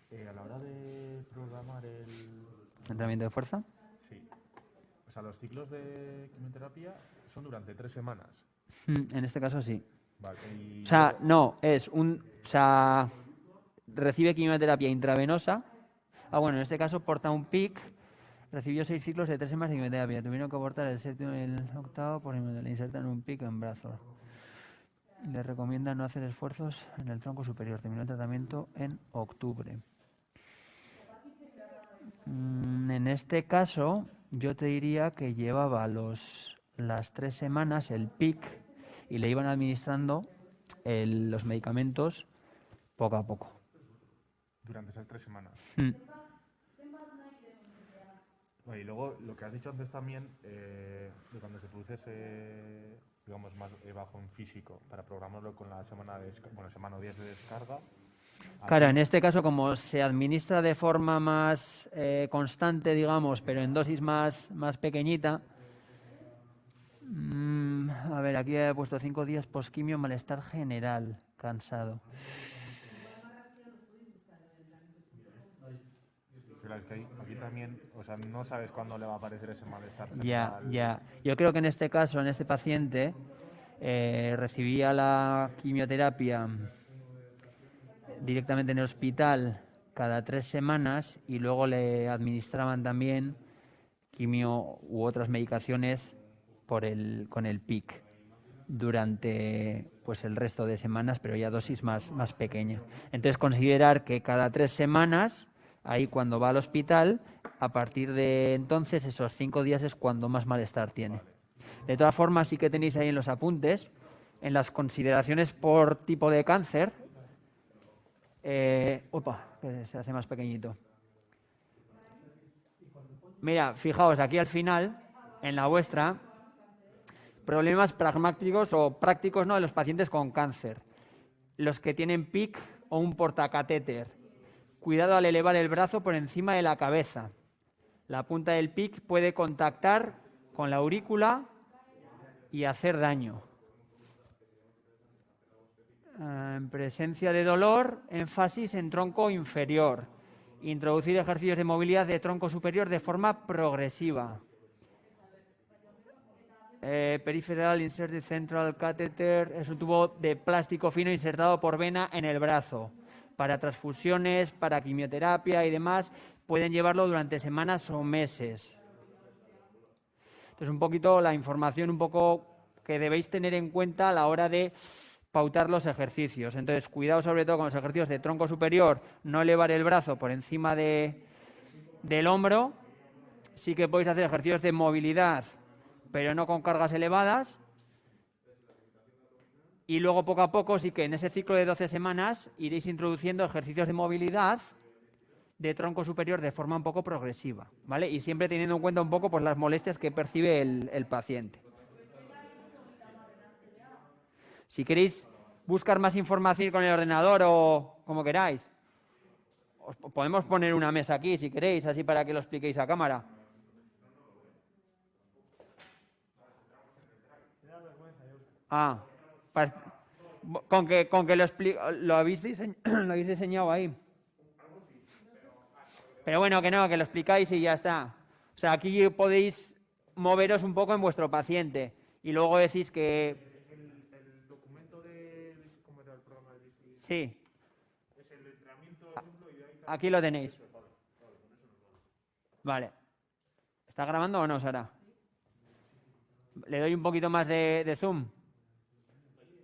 a la hora de programar el... ¿Entrenamiento de fuerza? Sí. O sea, los ciclos de quimioterapia son durante 3 semanas. En este caso sí. Vale. Y O sea, luego- no, o sea, recibe quimioterapia intravenosa. Ah, bueno, en este caso porta un PIC. Recibió 6 ciclos de 3 semanas de quimioterapia. Tuvieron que abortar el 7º y el 8º por le insertan un PIC en brazo. Le recomienda no hacer esfuerzos en el tronco superior. Terminó el tratamiento en octubre. En este caso, yo te diría que llevaba las 3 semanas el PIC y le iban administrando los medicamentos poco a poco. durante esas 3 semanas. Bueno, y luego lo que has dicho antes también, de cuando se produce ese, digamos, más bajón físico, para programarlo con la semana semana 10 de descarga. Claro, aquí- en este caso, como se administra de forma más constante, digamos, pero en dosis más pequeñita. A ver, aquí he puesto 5 días posquimio, malestar general, cansado. Claro, es que aquí también, o sea, no sabes cuándo le va a aparecer ese malestar Ya, general. ya. Yo creo que en este caso, en este paciente, recibía la quimioterapia directamente en el hospital cada 3 semanas y luego le administraban también quimio u otras medicaciones con el PIC durante pues el resto de semanas, pero ya dosis más pequeñas. Entonces considerar que cada 3 semanas, ahí cuando va al hospital, a partir de entonces esos 5 días es cuando más malestar tiene. De todas formas, sí que tenéis ahí en los apuntes, en las consideraciones por tipo de cáncer, que se hace más pequeñito. Mira, fijaos, aquí al final, en la vuestra, problemas pragmáticos o prácticos, ¿no?, de los pacientes con cáncer. Los que tienen PIC o un portacatéter. Cuidado al elevar el brazo por encima de la cabeza. La punta del PIC puede contactar con la aurícula y hacer daño. En presencia de dolor, énfasis en tronco inferior. Introducir ejercicios de movilidad de tronco superior de forma progresiva. Peripheral Inserted Central Catheter es un tubo de plástico fino insertado por vena en el brazo. Para transfusiones, para quimioterapia y demás, pueden llevarlo durante semanas o meses. Entonces, un poquito la información un poco que debéis tener en cuenta a la hora de pautar los ejercicios. Entonces, cuidado sobre todo con los ejercicios de tronco superior, no elevar el brazo por encima del hombro. Sí que podéis hacer ejercicios de movilidad, pero no con cargas elevadas. Y luego, poco a poco, sí que en ese ciclo de 12 semanas iréis introduciendo ejercicios de movilidad de tronco superior de forma un poco progresiva, ¿vale? Y siempre teniendo en cuenta un poco pues, las molestias que percibe el paciente. Si queréis buscar más información con el ordenador o como queráis, os podemos poner una mesa aquí, si queréis, así para que lo expliquéis a cámara. Ah, con que lo habéis lo habéis diseñado ahí. Pero bueno, que no, que lo explicáis y ya está. O sea, aquí podéis moveros un poco en vuestro paciente y luego decís que... El documento de cómo era el programa de Lisi, Sí, es el entrenamiento, ejemplo, y de ahí aquí lo tenéis. Vale. ¿Está grabando o no, Sara? Le doy un poquito más de zoom.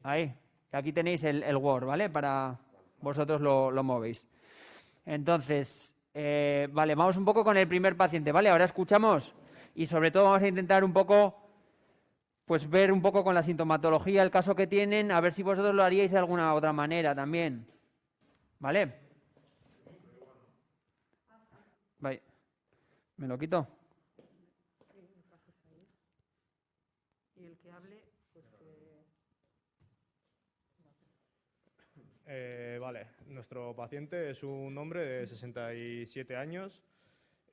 Ahí. Aquí tenéis el Word, ¿vale? Para vosotros lo movéis. Entonces, vale, vamos un poco con el primer paciente, ¿vale? Ahora escuchamos y sobre todo vamos a intentar un poco, pues ver un poco con la sintomatología el caso que tienen, a ver si vosotros lo haríais de alguna otra manera también, ¿vale? Vale. ¿Me lo quito? Y el que hable, pues Vale, nuestro paciente es un hombre de 67 años,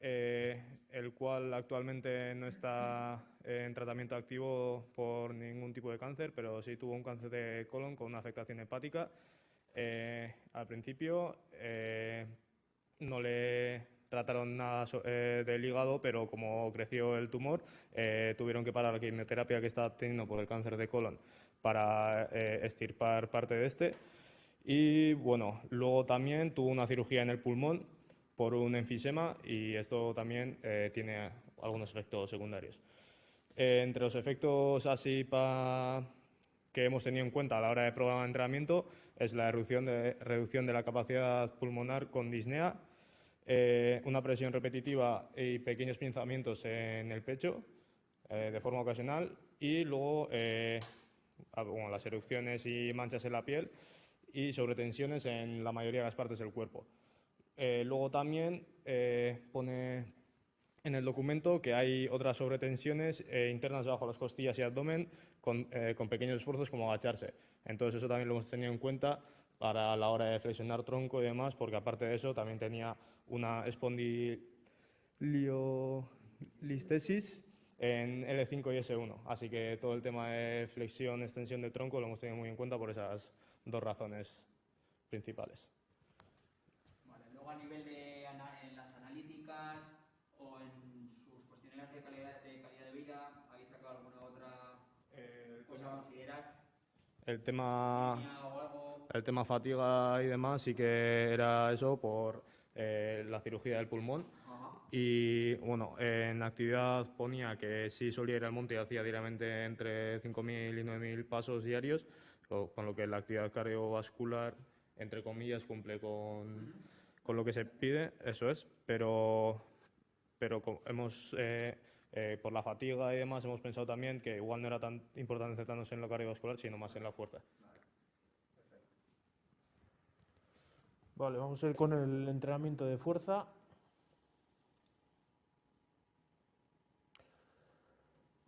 el cual actualmente no está en tratamiento activo por ningún tipo de cáncer, pero sí tuvo un cáncer de colon con una afectación hepática. Al principio no le trataron nada del hígado, pero como creció el tumor, tuvieron que parar la quimioterapia que estaba teniendo por el cáncer de colon para extirpar parte de este. Y bueno, luego también tuvo una cirugía en el pulmón por un enfisema y esto también tiene algunos efectos secundarios. Entre los efectos así que hemos tenido en cuenta a la hora de programar el entrenamiento es la reducción de la capacidad pulmonar con disnea, una presión repetitiva y pequeños pinzamientos en el pecho de forma ocasional y luego las erupciones y manchas en la piel y sobretensiones en la mayoría de las partes del cuerpo. Luego también pone en el documento que hay otras sobretensiones internas bajo las costillas y abdomen con pequeños esfuerzos como agacharse. Entonces eso también lo hemos tenido en cuenta para la hora de flexionar tronco y demás, porque aparte de eso también tenía una espondilolistesis en L5 y S1. Así que todo el tema de flexión, extensión de tronco lo hemos tenido muy en cuenta por esas dos razones principales. Vale, luego a nivel de en las analíticas o en sus cuestionarios de calidad de vida, ¿habéis sacado alguna otra cosa a considerar? El tema fatiga y demás sí que era eso por la cirugía del pulmón. Ajá. Y bueno, en actividad ponía que sí solía ir al monte y hacía diariamente entre 5.000 y 9.000 pasos diarios, con lo que la actividad cardiovascular, entre comillas, cumple con lo que se pide, eso es, pero hemos, por la fatiga y demás, hemos pensado también que igual no era tan importante centrarnos en lo cardiovascular, sino más en la fuerza. Vale, vamos a ir con el entrenamiento de fuerza.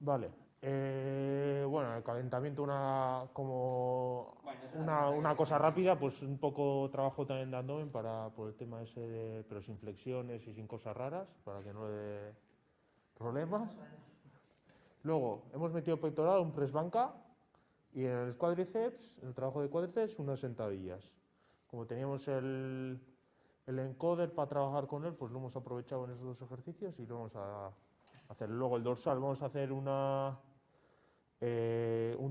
Vale. Bueno, el calentamiento una cosa rápida, pues un poco trabajo también de abdomen por el tema ese pero sin flexiones y sin cosas raras, para que no le dé problemas. Luego, hemos metido pectoral, un press banca, y en el cuádriceps, en el trabajo de cuádriceps, unas sentadillas. Como teníamos el encoder para trabajar con él, pues lo hemos aprovechado en esos dos ejercicios y lo vamos a hacer. Luego el dorsal, vamos a hacer un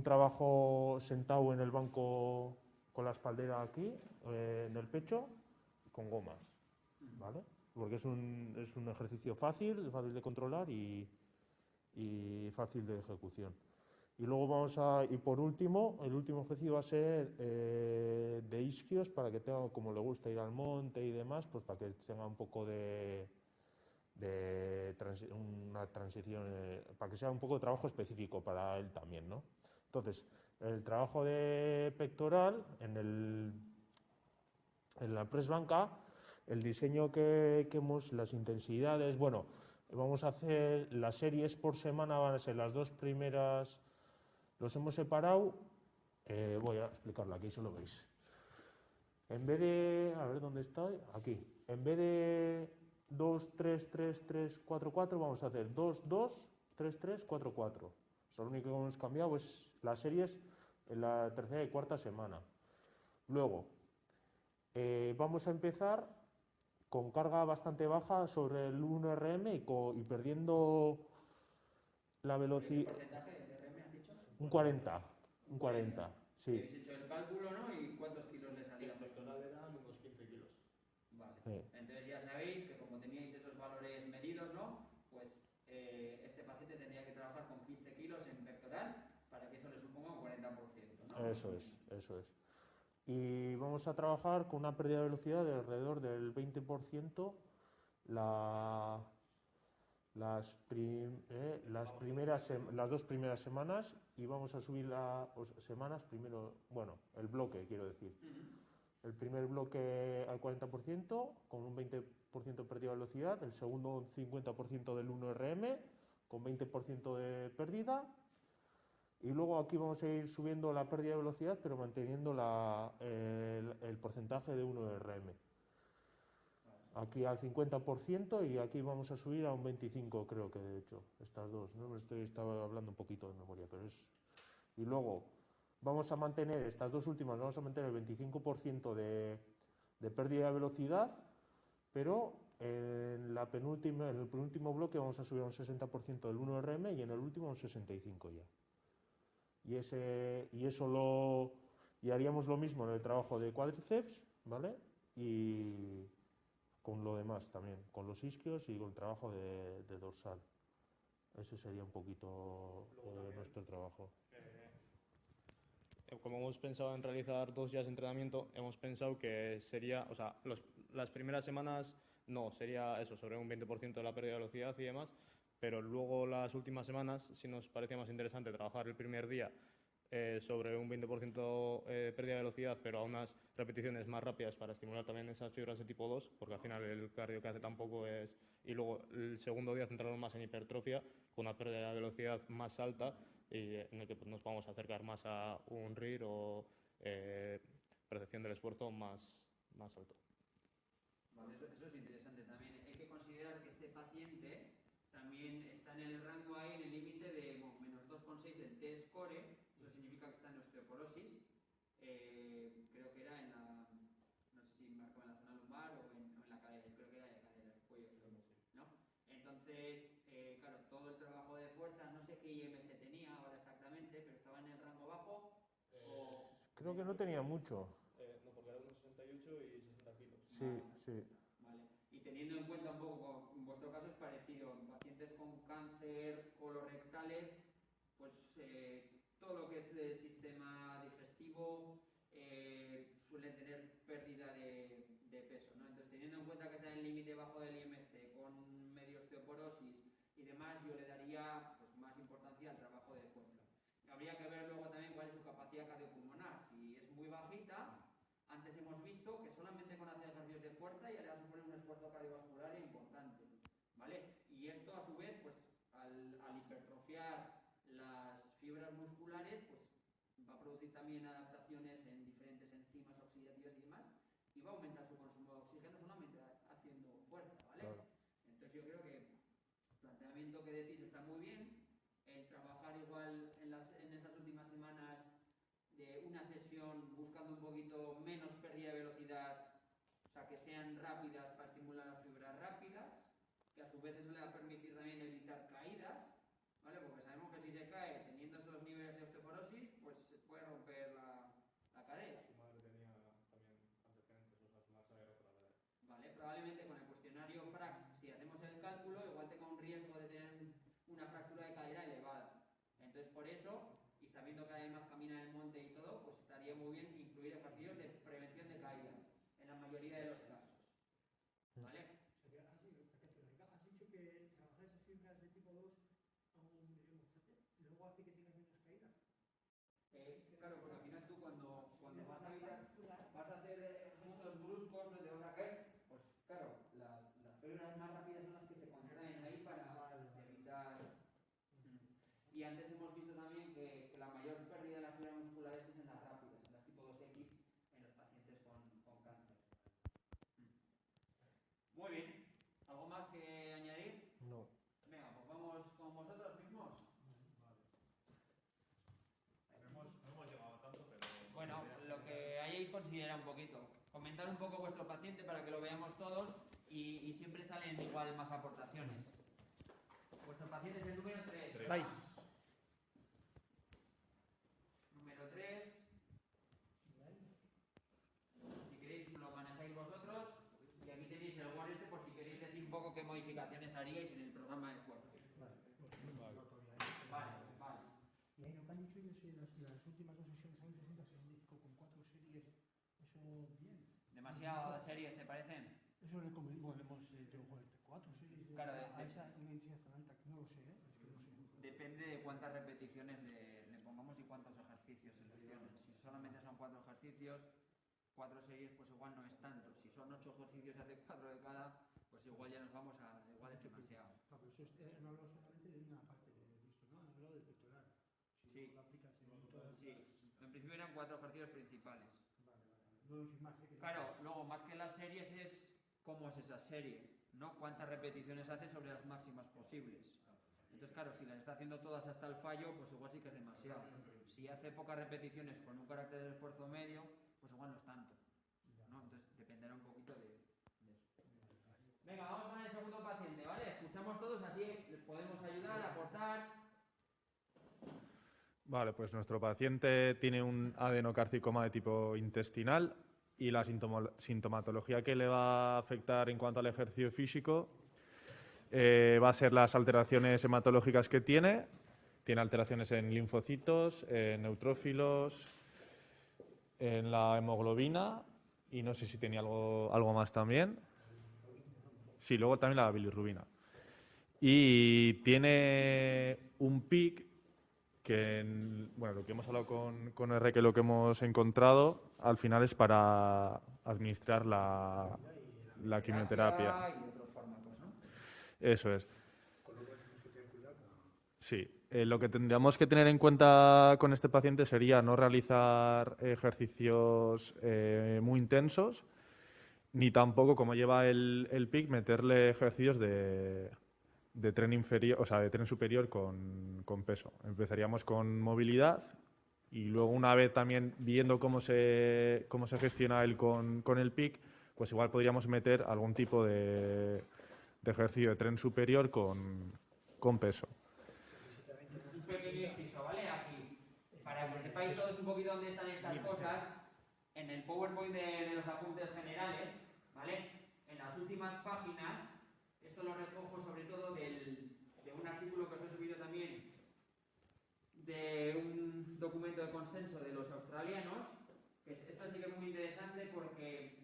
trabajo sentado en el banco con la espaldera aquí, en el pecho, con gomas, ¿vale? Porque es un ejercicio fácil de controlar y fácil de ejecución. Y luego por último, el último ejercicio va a ser de isquios, para que tenga, como le gusta ir al monte y demás, pues para que tenga un poco una transición, para que sea un poco de trabajo específico para él también, ¿no? Entonces, el trabajo de pectoral en la press banca, el diseño que hemos, las intensidades, bueno, vamos a hacer las series por semana, van a ser las dos primeras, los hemos separado, voy a explicarlo aquí, se lo veis. En vez de, a ver dónde estoy, aquí, en vez de 2, 3, 3, 3, 4, 4, vamos a hacer 2, 2, 3, 3, 4, 4. O sea, lo único que hemos cambiado es las series en la tercera y cuarta semana. Luego, vamos a empezar con carga bastante baja sobre el 1RM y perdiendo la velocidad. ¿Qué porcentaje de RM has dicho? Un 40, sí. Habéis hecho el cálculo, ¿no? ¿Y cuántos kilos le salían? El pectoral eran unos 15 kilos. Vale. Sí. Entonces ya sabéis que como teníais esos valores medidos, ¿no? Pues este paciente tendría que trabajar con 15 kilos en pectoral para que eso le suponga un 40%, ¿no? Eso es. Y vamos a trabajar con una pérdida de velocidad de alrededor del 20% las dos primeras semanas, y vamos a subir semanas primero, bueno, el bloque quiero decir. El primer bloque al 40% con un 20% de pérdida de velocidad, el segundo un 50% del 1RM con 20% de pérdida, y luego aquí vamos a ir subiendo la pérdida de velocidad pero manteniendo el porcentaje de 1RM. Aquí al 50% y aquí vamos a subir a un 25%, creo que de hecho, estas dos, ¿no? Estaba hablando un poquito de memoria, pero es... Y luego vamos a mantener, estas dos últimas, vamos a mantener el 25% de pérdida de velocidad, pero en el penúltimo bloque vamos a subir a un 60% del 1RM y en el último a un 65% ya. Y haríamos lo mismo en el trabajo de cuádriceps, ¿vale? Y con lo demás también, con los isquios y con el trabajo de dorsal. Ese sería un poquito nuestro trabajo. Como hemos pensado en realizar 2 días de entrenamiento, hemos pensado que sería, o sea, las primeras semanas no, sería eso, sobre un 20% de la pérdida de velocidad y demás, pero luego las últimas semanas sí nos parecía más interesante trabajar el primer día sobre un 20% de pérdida de velocidad, pero a unas repeticiones más rápidas para estimular también esas fibras de tipo 2, porque al final el cardio que hace tampoco es... Y luego el segundo día centrarnos más en hipertrofia, con una pérdida de velocidad más alta, y en el que pues, nos vamos a acercar más a un RIR o percepción del esfuerzo más alto. Vale, eso es interesante también. Hay que considerar que este paciente también está en el rango ahí, en el límite de menos 2,6 el T-score, eso significa que está en osteoporosis, creo que era en la, no sé si marcó en la zona lumbar o en la cadera, creo que era de cadera, el cuello, ¿no? Entonces, claro, todo el trabajo de fuerza, no sé qué IMC tenía ahora exactamente, pero estaba en el rango bajo o... Creo que no tenía mucho. No, porque era unos 68 y 60 kilos. Sí, Vale. sí. Vale. Y teniendo en cuenta un poco, en vuestro caso es parecido, en pacientes con cáncer colorectales, pues todo lo que es el sistema digestivo suele tener pérdida de peso, ¿no? Entonces, teniendo en cuenta que está en el límite bajo del IMC, con medio osteoporosis y demás, yo le daría pues, más importancia al trabajo de fuerza. Habría que ver luego también cuál es su capacidad cardiopulmonar. Si es muy bajita, antes hemos visto que solamente con hacer ejercicios de fuerza ya le va a suponer un esfuerzo cardiovascular importante, ¿vale? Y esto a su vez, pues al hipertrofiar las fibras musculares, pues va a producir también adaptaciones en diferentes enzimas oxidativas y demás, y va a aumentar su consumo de oxígeno solamente haciendo fuerza, ¿vale? Claro. Entonces yo creo que el planteamiento que decís está muy bien, el trabajar igual en esas últimas semanas de una sesión buscando un poquito menos pérdida de velocidad, o sea, que sean rápidas para estimular las fibras rápidas, que a su vez eso le va a permitir también evitar caídas, ¿vale? Porque sabemos que si se cae teniendo esos niveles de osteoporosis, pues se puede romper la cadera. Su madre tenía también antecedentes, o sea, su masa era otra vez. Vale, probablemente con el cuestionario FRAX, si hacemos el cálculo, igual tenga un riesgo de tener una fractura de cadera elevada. Entonces, por eso, y sabiendo que además camina en el monte y todo, pues estaría muy bien incluir ejercicios de prevención de caídas, en la mayoría de los casos. ¿Vale? O sea, has dicho que trabajar esas fibras de tipo 2 a un nivel muy fuerte, luego hace que tengas menos caídas. Claro, porque al final tú cuando vas a evitar, vas a hacer gestos bruscos, no te vas a caer, pues claro, las fibras más rápidas son las que se contraen ahí para evitar... Y antes hemos visto también que la mayor pérdida de las fibras musculares es en las rápidas, en las tipo 2X, en los pacientes con cáncer. Muy bien. ¿Algo más que añadir? No. Venga, pues vamos con vosotros mismos. No hemos llegado a tanto, pero... Bueno, lo que hayáis considerado un poquito. Comentar un poco vuestro paciente para que lo veamos todos y siempre salen igual más aportaciones. Vuestro paciente es el número 3. Bye. Número 3. Si queréis lo manejáis vosotros. Y aquí tenéis el Word este por si queréis decir un poco qué modificaciones haríais en el programa de fuerza. Vale. Y ahí lo que han dicho ellos en las últimas dos sesiones hay un 60-65 con 4 series, eso bien. ¿Demasiadas series te parecen? Eso le bueno, hemos dicho, joder, 4 series Claro, a esa intensidad tan alta, no lo sé, es que no sé. Depende de cuántas repeticiones le pongamos y cuántos ejercicios seleccionen. Si solamente son 4 ejercicios, 4 series, pues igual no es tanto. Si son 8 ejercicios y hace 4 de cada, pues igual ya nos vamos a... igual es demasiado. No, pero eso no hablo solamente de una parte de esto, ¿no? Han hablado del pectoral. Si Sí. lo aplicas en todas Sí, en principio eran 4 ejercicios principales. Vale. No es más, que Claro, luego más que las series es cómo es esa serie, ¿no? Cuántas repeticiones hace sobre las máximas posibles. Entonces, claro, si las está haciendo todas hasta el fallo, pues igual sí que es demasiado. Si hace pocas repeticiones con un carácter de esfuerzo medio, pues igual no es tanto, ¿no? Entonces dependerá un poquito de eso. Venga, vamos con el segundo paciente, ¿vale? Escuchamos todos, así les podemos ayudar, aportar. Vale, pues nuestro paciente tiene un adenocarcinoma de tipo intestinal y la sintomatología que le va a afectar en cuanto al ejercicio físico va a ser las alteraciones hematológicas que tiene. Tiene alteraciones en linfocitos, en neutrófilos, en la hemoglobina y no sé si tenía algo más también. Sí, luego también la bilirrubina. Y tiene un PIC bueno, lo que hemos hablado con R, que lo que hemos encontrado al final es para administrar la quimioterapia. Y otros fármacos, ¿no? Eso es. Sí, lo que tendríamos que tener en cuenta con este paciente sería no realizar ejercicios muy intensos, ni tampoco, como lleva el PIC, meterle ejercicios de tren inferior, o sea, de tren superior con peso. Empezaríamos con movilidad y luego, una vez también viendo cómo se gestiona él con el PIC, pues igual podríamos meter algún tipo de ejercicio de tren superior con peso. Un pequeño inciso, ¿vale? Aquí, para que sepáis todos un poquito dónde están estas cosas, en el PowerPoint de los apuntes generales, ¿vale? En las últimas páginas, esto lo recojo sobre todo de un artículo que os he subido también, de un documento de consenso de los australianos, que esto sí que es muy interesante porque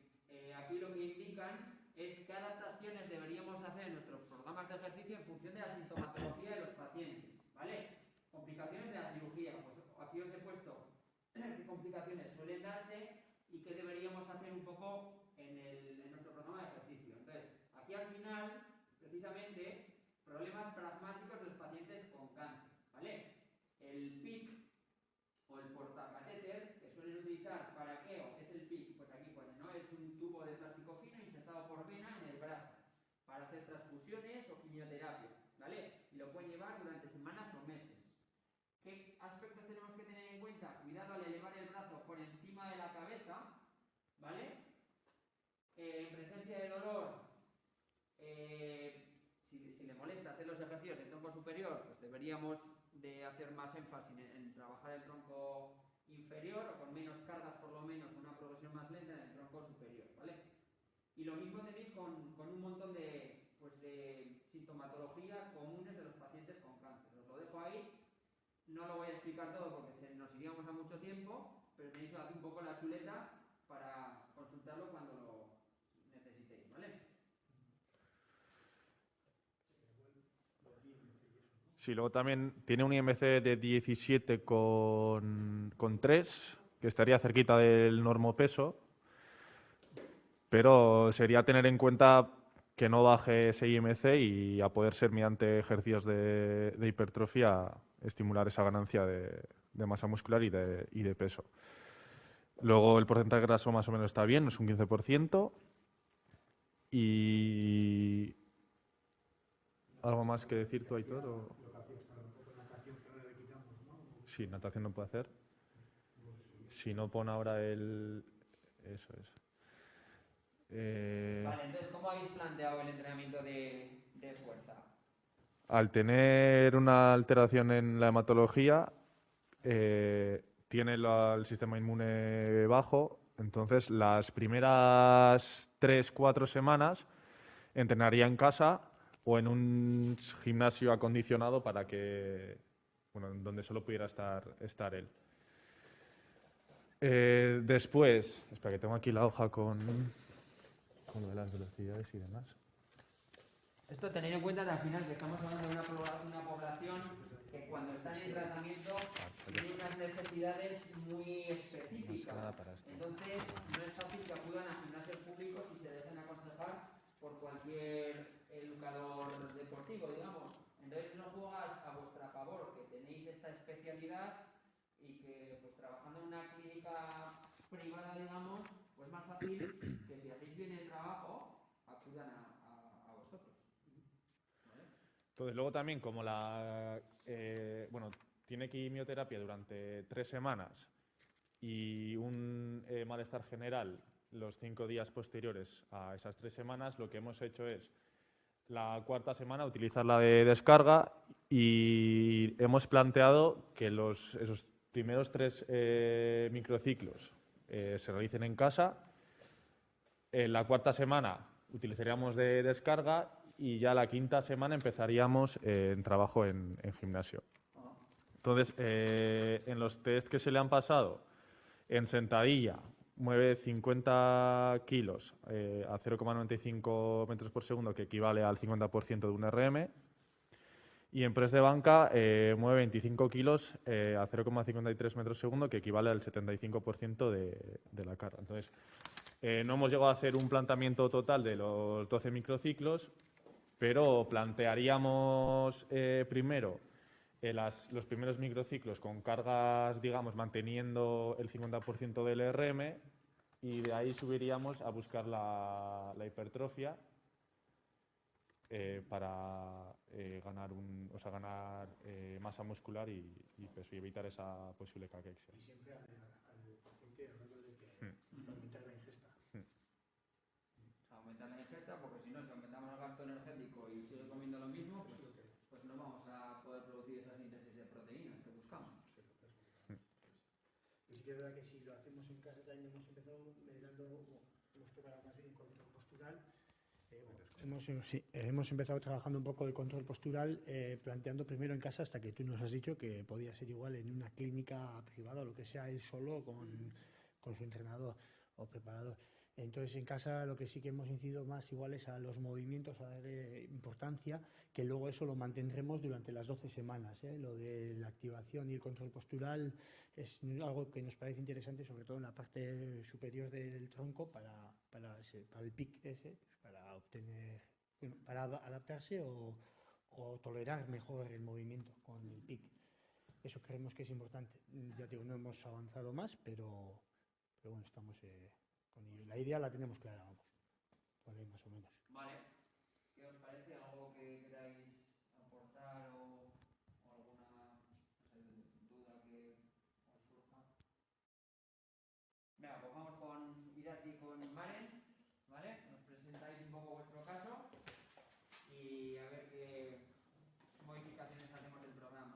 aquí lo que indican es qué adaptaciones deberíamos hacer en nuestros programas de ejercicio en función de la sintomatología de los pacientes, ¿vale? Complicaciones de la cirugía, pues aquí os he puesto qué complicaciones suelen darse y qué deberíamos hacer un poco en nuestro programa de ejercicio. Entonces, aquí al final, precisamente, problemas pragmáticos de los pacientes con cáncer, ¿vale? El PIC o el portacatéter, que suelen utilizar para qué o qué es el PIC, pues aquí pone, ¿no? Es un tubo de plástico fino insertado por vena en el brazo para hacer transfusiones o quimioterapia, ¿vale? Y lo pueden llevar durante semanas o meses. ¿Qué aspectos tenemos que tener en cuenta? Cuidado al elevar el brazo por encima de la cabeza, ¿vale? En presencia de dolor, si le molesta hacer los ejercicios de tronco superior, pues deberíamos de hacer más énfasis en trabajar el tronco inferior o con menos cargas, por lo menos una progresión más lenta en el tronco superior, ¿vale? Y lo mismo tenéis con un montón de sintomatologías comunes de los pacientes con cáncer. Os lo dejo ahí, no lo voy a explicar todo porque nos iríamos a mucho tiempo, pero tenéis aquí un poco la chuleta para consultarlo cuando lo necesitéis, ¿vale? Sí, luego también tiene un IMC de 17,3, que estaría cerquita del normopeso, pero sería tener en cuenta que no baje ese IMC y, a poder ser, mediante ejercicios de hipertrofia, estimular esa ganancia de masa muscular y de peso. Luego el porcentaje de graso más o menos está bien, es un 15%. Y ¿algo más que decir tú, Aitor? ¿O? Sí, natación no puede hacer. Si no pone ahora el... Eso es. Vale, entonces, ¿cómo habéis planteado el entrenamiento de fuerza? Al tener una alteración en la hematología, tiene el sistema inmune bajo, entonces las primeras 3-4 semanas entrenaría en casa o en un gimnasio acondicionado para que, bueno, donde solo pudiera estar él. Después, espera, que tengo aquí la hoja con lo de las velocidades y demás. Esto, tener en cuenta que al final que estamos hablando de una población que cuando están en tratamiento tiene unas necesidades muy específicas. Entonces, no es fácil que acudan a gimnasios públicos y se dejen aconsejar por cualquier educador deportivo, digamos. Entonces, no juega a vuestra favor, que tenéis esta especialidad y que, pues, trabajando en una clínica privada, digamos, pues más fácil que si hacéis bien el trabajo, acudan a vosotros. ¿Vale? Entonces, luego también, como tiene quimioterapia durante 3 semanas y un malestar general los 5 días posteriores a esas 3 semanas, lo que hemos hecho es, la cuarta semana, utilizarla de descarga, y hemos planteado que esos primeros 3 microciclos se realicen en casa. En la cuarta semana utilizaríamos de descarga y ya la quinta semana empezaríamos en trabajo en gimnasio. Entonces, en los test que se le han pasado, en sentadilla mueve 50 kilos a 0,95 metros por segundo, que equivale al 50% de un RM, Y en press de banca mueve 25 kilos a 0,53 metros segundo, que equivale al 75% de la carga. Entonces, no hemos llegado a hacer un planteamiento total de los 12 microciclos, pero plantearíamos primero los primeros microciclos con cargas, digamos, manteniendo el 50% del RM, y de ahí subiríamos a buscar la hipertrofia para ganar masa muscular y peso, y evitar esa posible caquexia. Y siempre al paciente hablando de que aumentar la ingesta. Aumentar la ingesta, porque si no, si aumentamos el gasto energético y sigue comiendo lo mismo, pues no vamos a poder producir esa síntesis de proteínas que buscamos. Y sí que es verdad que si lo hacemos en casa también hemos empezado hemos tocado más bien control postural. Hemos empezado trabajando un poco de control postural, planteando primero en casa, hasta que tú nos has dicho que podía ser igual en una clínica privada o lo que sea, él solo con su entrenador o preparador. Entonces, en casa lo que sí que hemos incidido más igual es a los movimientos, a darle importancia, que luego eso lo mantendremos durante las 12 semanas. Lo de la activación y el control postural es algo que nos parece interesante, sobre todo en la parte superior del tronco, para el pic ese, para obtener, para adaptarse o tolerar mejor el movimiento con el pic. Eso creemos que es importante. Ya digo, no hemos avanzado más, pero bueno, estamos con ello. La idea la tenemos clara, vamos, por ahí más o menos. Vale. ¿Qué os parece? ¿Algo que queráis aportar o alguna duda que os surja? Venga, pues vamos con Irati y con Maren, ¿vale? Nos presentáis un poco vuestro caso y a ver qué modificaciones hacemos del programa.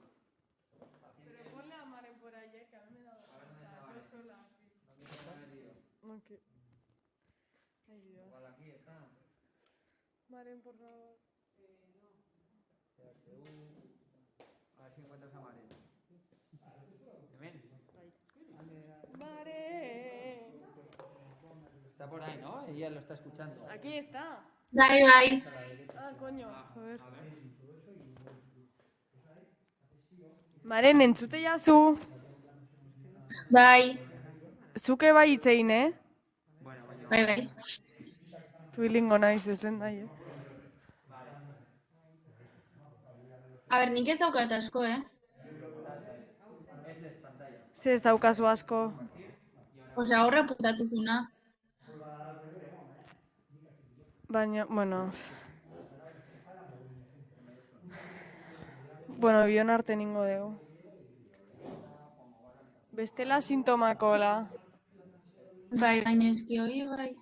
Pero ponle a Maren por ahí, que a mí me da A ver dónde está Maren. yo sola. ¿Dónde está metido? Okay. Ay, Dios. Igual aquí está. Maren, por favor. PHU. A ver si encuentras a Maren. Ven. Maren. Está por ahí, ¿no? Ella lo está escuchando. Aquí está. Bye, bye. Ah, coño. A A ver. ver. Maren, entzute jazu. Bye. Zuke bai hitz egin, Bueno, baina. Bye, bye. Tuilingo naiz ezen nahi, A ber, nik ez daukat asko, Ese es pantalla. Ze ez daukazu asko. Osea, horra putatu zuna. Baina, bueno. Bueno, bion arte ningo dugu. Bestela sintomakola. Bai, baina eski hori, bai.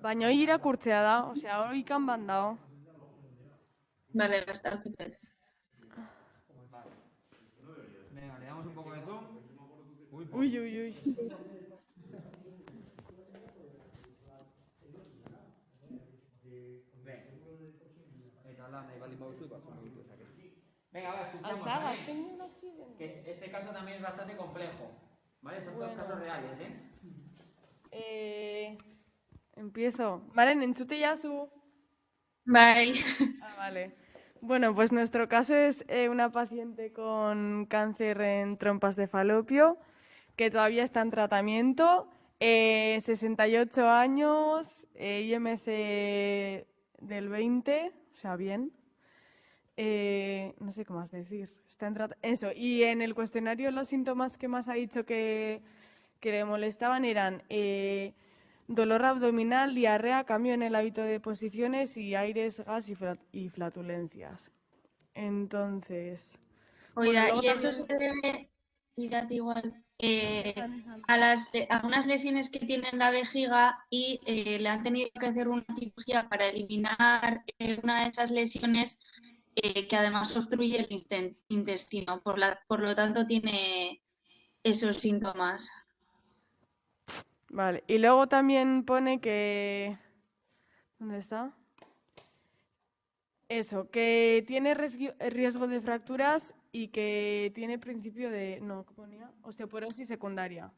Baina hori irakurtzea da, osea, hori ikan bandao. Vale, basta, perfecto. Venga, le damos un poco de zoom. Uy, uy, uy. Venga, va, escuchamos. Alzagas, ¿vale? tengo un accidente. Que este caso también es bastante complejo. ¿Vale? Son dos casos reales, Empiezo. Maren, entzute jazu. Bai. Ah, vale. Bueno, pues nuestro caso es una paciente con cáncer en trompas de falopio, que todavía está en tratamiento, 68 años, IMC del 20, o sea, bien. No sé qué más decir. Está en eso, y en el cuestionario los síntomas que más ha dicho que le molestaban eran dolor abdominal, diarrea, cambio en el hábito de posiciones y aires, gas y flatulencias. Entonces... Oiga, bueno, y luego eso también- se debe, mirad igual, Esan. a unas lesiones que tiene en la vejiga y le han tenido que hacer una cirugía para eliminar una de esas lesiones que además obstruye el intestino. Por lo tanto, tiene esos síntomas. Vale, y luego también pone que... ¿Dónde está? Eso, que tiene riesgo de fracturas y que tiene principio de... No, ¿qué ponía? Osteoporosis secundaria.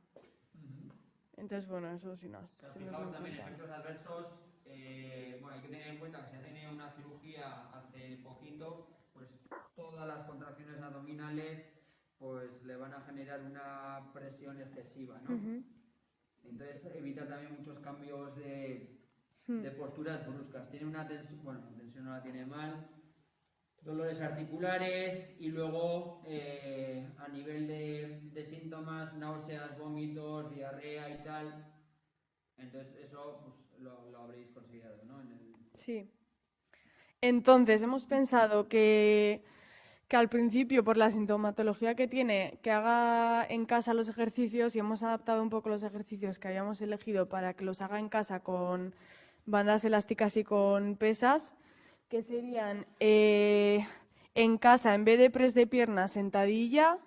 Entonces, bueno, eso sí no. Fijaos también efectos adversos, bueno, hay que tener en cuenta que si ha tenido una cirugía hace poquito, pues todas las contracciones abdominales pues le van a generar una presión excesiva, ¿no? Entonces evita también muchos cambios de posturas bruscas. Tiene una tensión, bueno, la tensión no la tiene mal, dolores articulares y luego a nivel de síntomas, náuseas, vómitos, diarrea y tal. Entonces eso pues, lo habréis considerado, ¿no? Sí. Entonces hemos pensado que al principio, por la sintomatología que tiene, que haga en casa los ejercicios, y hemos adaptado un poco los ejercicios que habíamos elegido para que los haga en casa con bandas elásticas y con pesas, que serían en casa, en vez de press de piernas, sentadilla,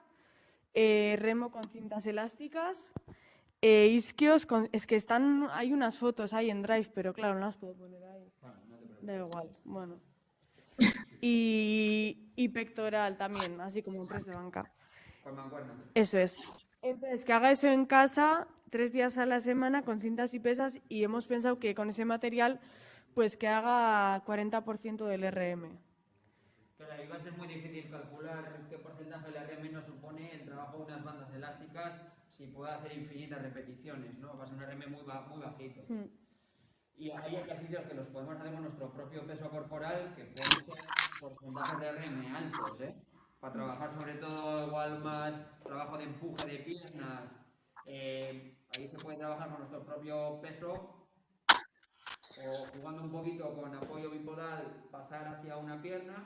remo con cintas elásticas, isquios, es que hay unas fotos ahí en Drive, pero claro, no las puedo poner ahí. Da igual, bueno. Y pectoral también, así como un press de banca. Con mancuerna. Eso es. Entonces, que haga eso en casa 3 días a la semana con cintas y pesas, y hemos pensado que con ese material, pues que haga 40% del RM. Claro, ahí va a ser muy difícil calcular qué porcentaje del RM nos supone el trabajo de unas bandas elásticas si puede hacer infinitas repeticiones, ¿no? Va a ser un RM muy bajito. Y hay ejercicios que los podemos hacer con nuestro propio peso corporal, que pueden ser porcentajes de RM altos, ¿eh? Para trabajar sobre todo igual más trabajo de empuje de piernas. Ahí se puede trabajar con nuestro propio peso o jugando un poquito con apoyo bipodal, pasar hacia una pierna.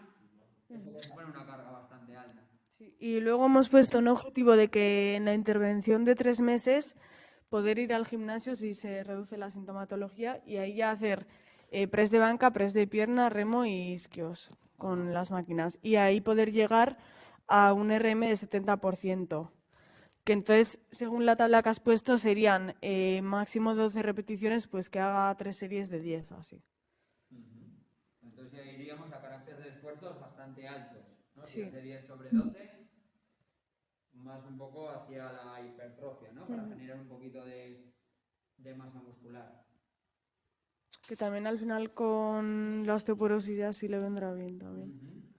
Eso puede supone una carga bastante alta. Sí. Y luego hemos puesto un objetivo de que en la intervención de 3 meses poder ir al gimnasio si se reduce la sintomatología y ahí ya hacer press de banca, press de pierna, remo y isquios con las máquinas. Y ahí poder llegar a un RM de 70%. Que entonces, según la tabla que has puesto, serían máximo 12 repeticiones, pues que haga 3 series de 10 o así. Entonces ya iríamos a caracteres de esfuerzos bastante altos, ¿no? Sí. Si hace 10 sobre 12, más un poco hacia la hipertrofia, ¿no? Para generar un poquito de masa muscular. Que también al final con la osteoporosis ya sí le vendrá bien también.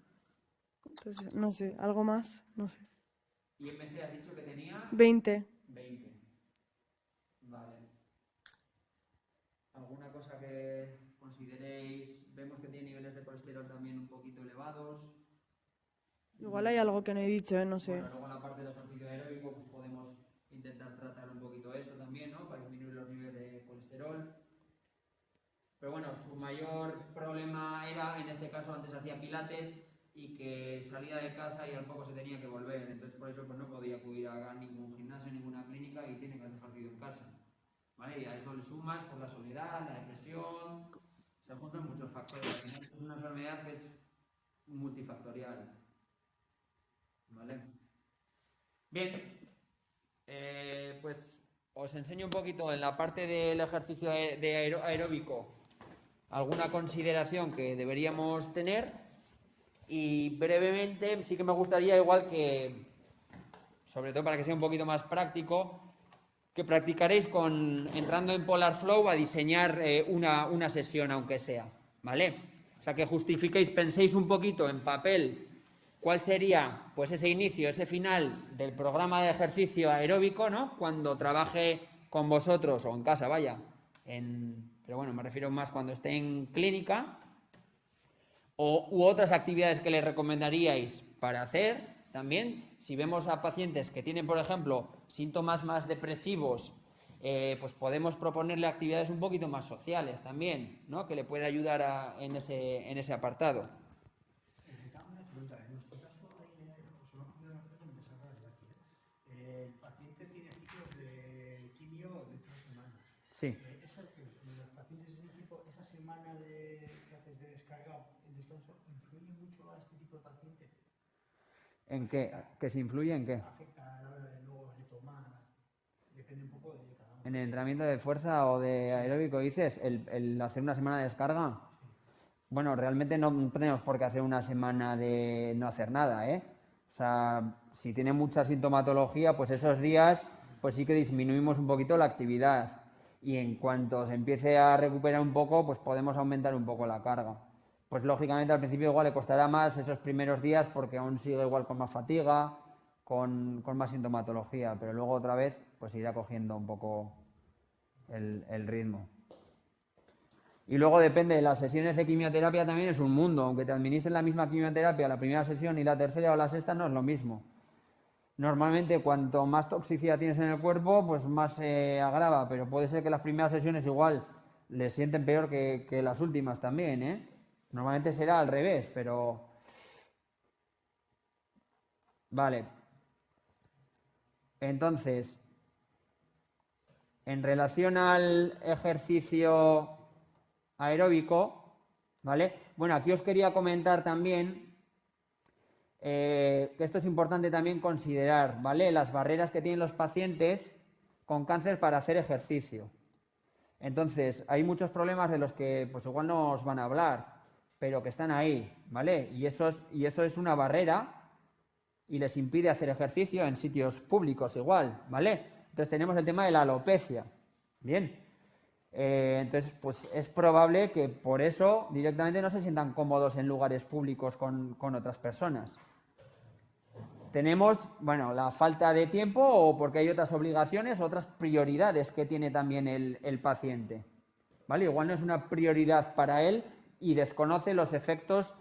Entonces, no sé, ¿algo más? No sé. ¿Y MC has dicho que tenía? 20. 20. Vale. ¿Alguna cosa que consideréis? Vemos que tiene niveles de colesterol también un poquito elevados. Igual hay algo que no he dicho, no sé. Bueno, luego en la parte del ejercicio aeróbico pues podemos intentar tratar un poquito eso también, ¿no? Para disminuir los niveles de colesterol. Pero bueno, su mayor problema era, en este caso, antes hacía pilates y que salía de casa y al poco se tenía que volver. Entonces por eso pues no podía acudir a ningún gimnasio, ninguna clínica y tiene que hacer ejercicio en casa. ¿Vale? Y a eso le sumas por la soledad, la depresión, se juntan muchos factores. Al final es una enfermedad que es multifactorial. ¿Vale? Bien, pues os enseño un poquito en la parte del ejercicio aeróbico alguna consideración que deberíamos tener y brevemente sí que me gustaría, igual que, sobre todo para que sea un poquito más práctico, que practicaréis entrando en Polar Flow a diseñar una sesión, aunque sea, ¿vale? O sea, que justifiquéis, penséis un poquito en papel cuál sería pues ese inicio, ese final del programa de ejercicio aeróbico, ¿no? Cuando trabaje con vosotros o en casa, vaya, pero bueno, me refiero más cuando esté en clínica, u otras actividades que les recomendaríais para hacer también. Si vemos a pacientes que tienen, por ejemplo, síntomas más depresivos, pues podemos proponerle actividades un poquito más sociales también, ¿no? Que le puede ayudar en ese apartado. El paciente tiene ciclos de quimio de 3 semanas. Sí. Los pacientes de ese tipo, esa semana que haces de descarga, el descanso, ¿influye mucho a este tipo de pacientes? ¿En qué? ¿Que se influye en qué? Afecta a la hora de luego retomar, depende un poco de cada uno. ¿En el entrenamiento de fuerza o de aeróbico dices? ¿El hacer una semana de descarga? Bueno, realmente no tenemos por qué hacer una semana de no hacer nada, ¿eh? O sea, si tiene mucha sintomatología, pues esos días pues sí que disminuimos un poquito la actividad. y en cuanto se empiece a recuperar un poco, pues podemos aumentar un poco la carga. Pues lógicamente al principio igual le costará más esos primeros días porque aún sigue igual con más fatiga, con más sintomatología, pero luego otra vez pues irá cogiendo un poco el ritmo. Y luego depende de las sesiones de quimioterapia, también es un mundo, aunque te administren la misma quimioterapia la primera sesión y la tercera o la sexta no es lo mismo. Normalmente cuanto más toxicidad tienes en el cuerpo, pues más se agrava, pero puede ser que las primeras sesiones igual le sienten peor que las últimas también, ¿eh? Normalmente será al revés, pero... Vale. Entonces, en relación al ejercicio aeróbico, ¿vale? Bueno, aquí os quería comentar también que esto es importante también considerar, ¿vale? Las barreras que tienen los pacientes con cáncer para hacer ejercicio. Entonces, hay muchos problemas de los que pues igual no os van a hablar, pero que están ahí, ¿vale? Y eso es una barrera y les impide hacer ejercicio en sitios públicos igual, ¿vale? Entonces tenemos el tema de la alopecia, ¿bien? Entonces, pues es probable que por eso directamente no se sientan cómodos en lugares públicos con otras personas. Tenemos, bueno, la falta de tiempo o porque hay otras obligaciones, otras prioridades que tiene también el paciente, ¿vale? Igual no es una prioridad para él y desconoce los efectos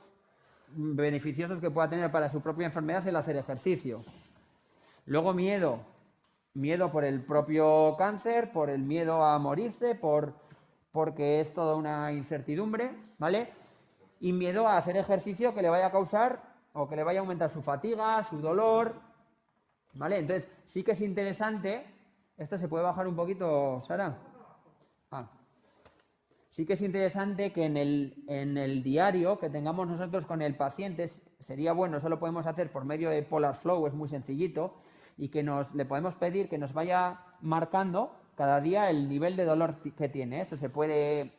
beneficiosos que pueda tener para su propia enfermedad el hacer ejercicio. Luego miedo por el propio cáncer, por el miedo a morirse, porque es toda una incertidumbre, ¿vale? Y miedo a hacer ejercicio que le vaya a causar o que le vaya a aumentar su fatiga, su dolor, ¿vale? Entonces sí que es interesante, esto se puede bajar un poquito, Sara. Sí que es interesante que en el diario que tengamos nosotros con el paciente, sería bueno, eso lo podemos hacer por medio de Polar Flow, es muy sencillito, y que le podemos pedir que nos vaya marcando cada día el nivel de dolor que tiene. Eso se puede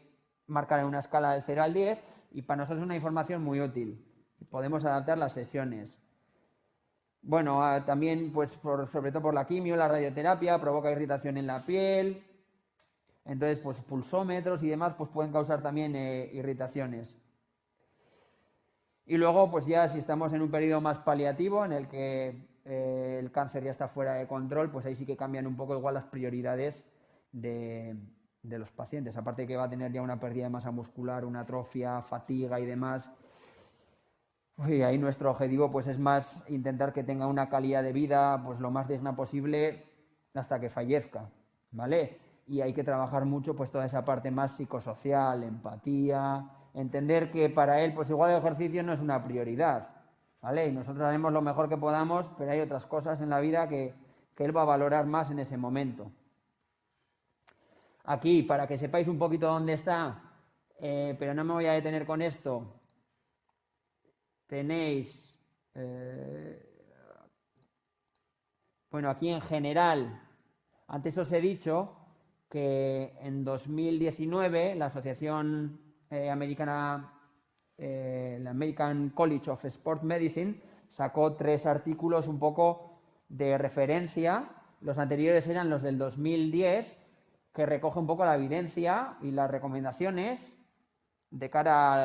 marcar en una escala del 0 al 10 y para nosotros es una información muy útil. Podemos adaptar las sesiones. Bueno, también, pues sobre todo por la quimio, la radioterapia, provoca irritación en la piel. Entonces, pues pulsómetros y demás pues pueden causar también irritaciones. Y luego, pues ya si estamos en un periodo más paliativo, en el que el cáncer ya está fuera de control, pues ahí sí que cambian un poco igual las prioridades de los pacientes. Aparte de que va a tener ya una pérdida de masa muscular, una atrofia, fatiga y demás. Y ahí nuestro objetivo pues es más intentar que tenga una calidad de vida pues lo más digna posible hasta que fallezca, ¿vale? Y hay que trabajar mucho pues toda esa parte más psicosocial, empatía, entender que para él pues igual el ejercicio no es una prioridad, ¿vale? Y nosotros haremos lo mejor que podamos, pero hay otras cosas en la vida que él va a valorar más en ese momento. Aquí, para que sepáis un poquito dónde está, pero no me voy a detener con esto, tenéis, bueno, aquí en general, antes os he dicho que en 2019 la Asociación Americana, la American College of Sport Medicine, sacó 3 artículos un poco de referencia. Los anteriores eran los del 2010, que recoge un poco la evidencia y las recomendaciones de cara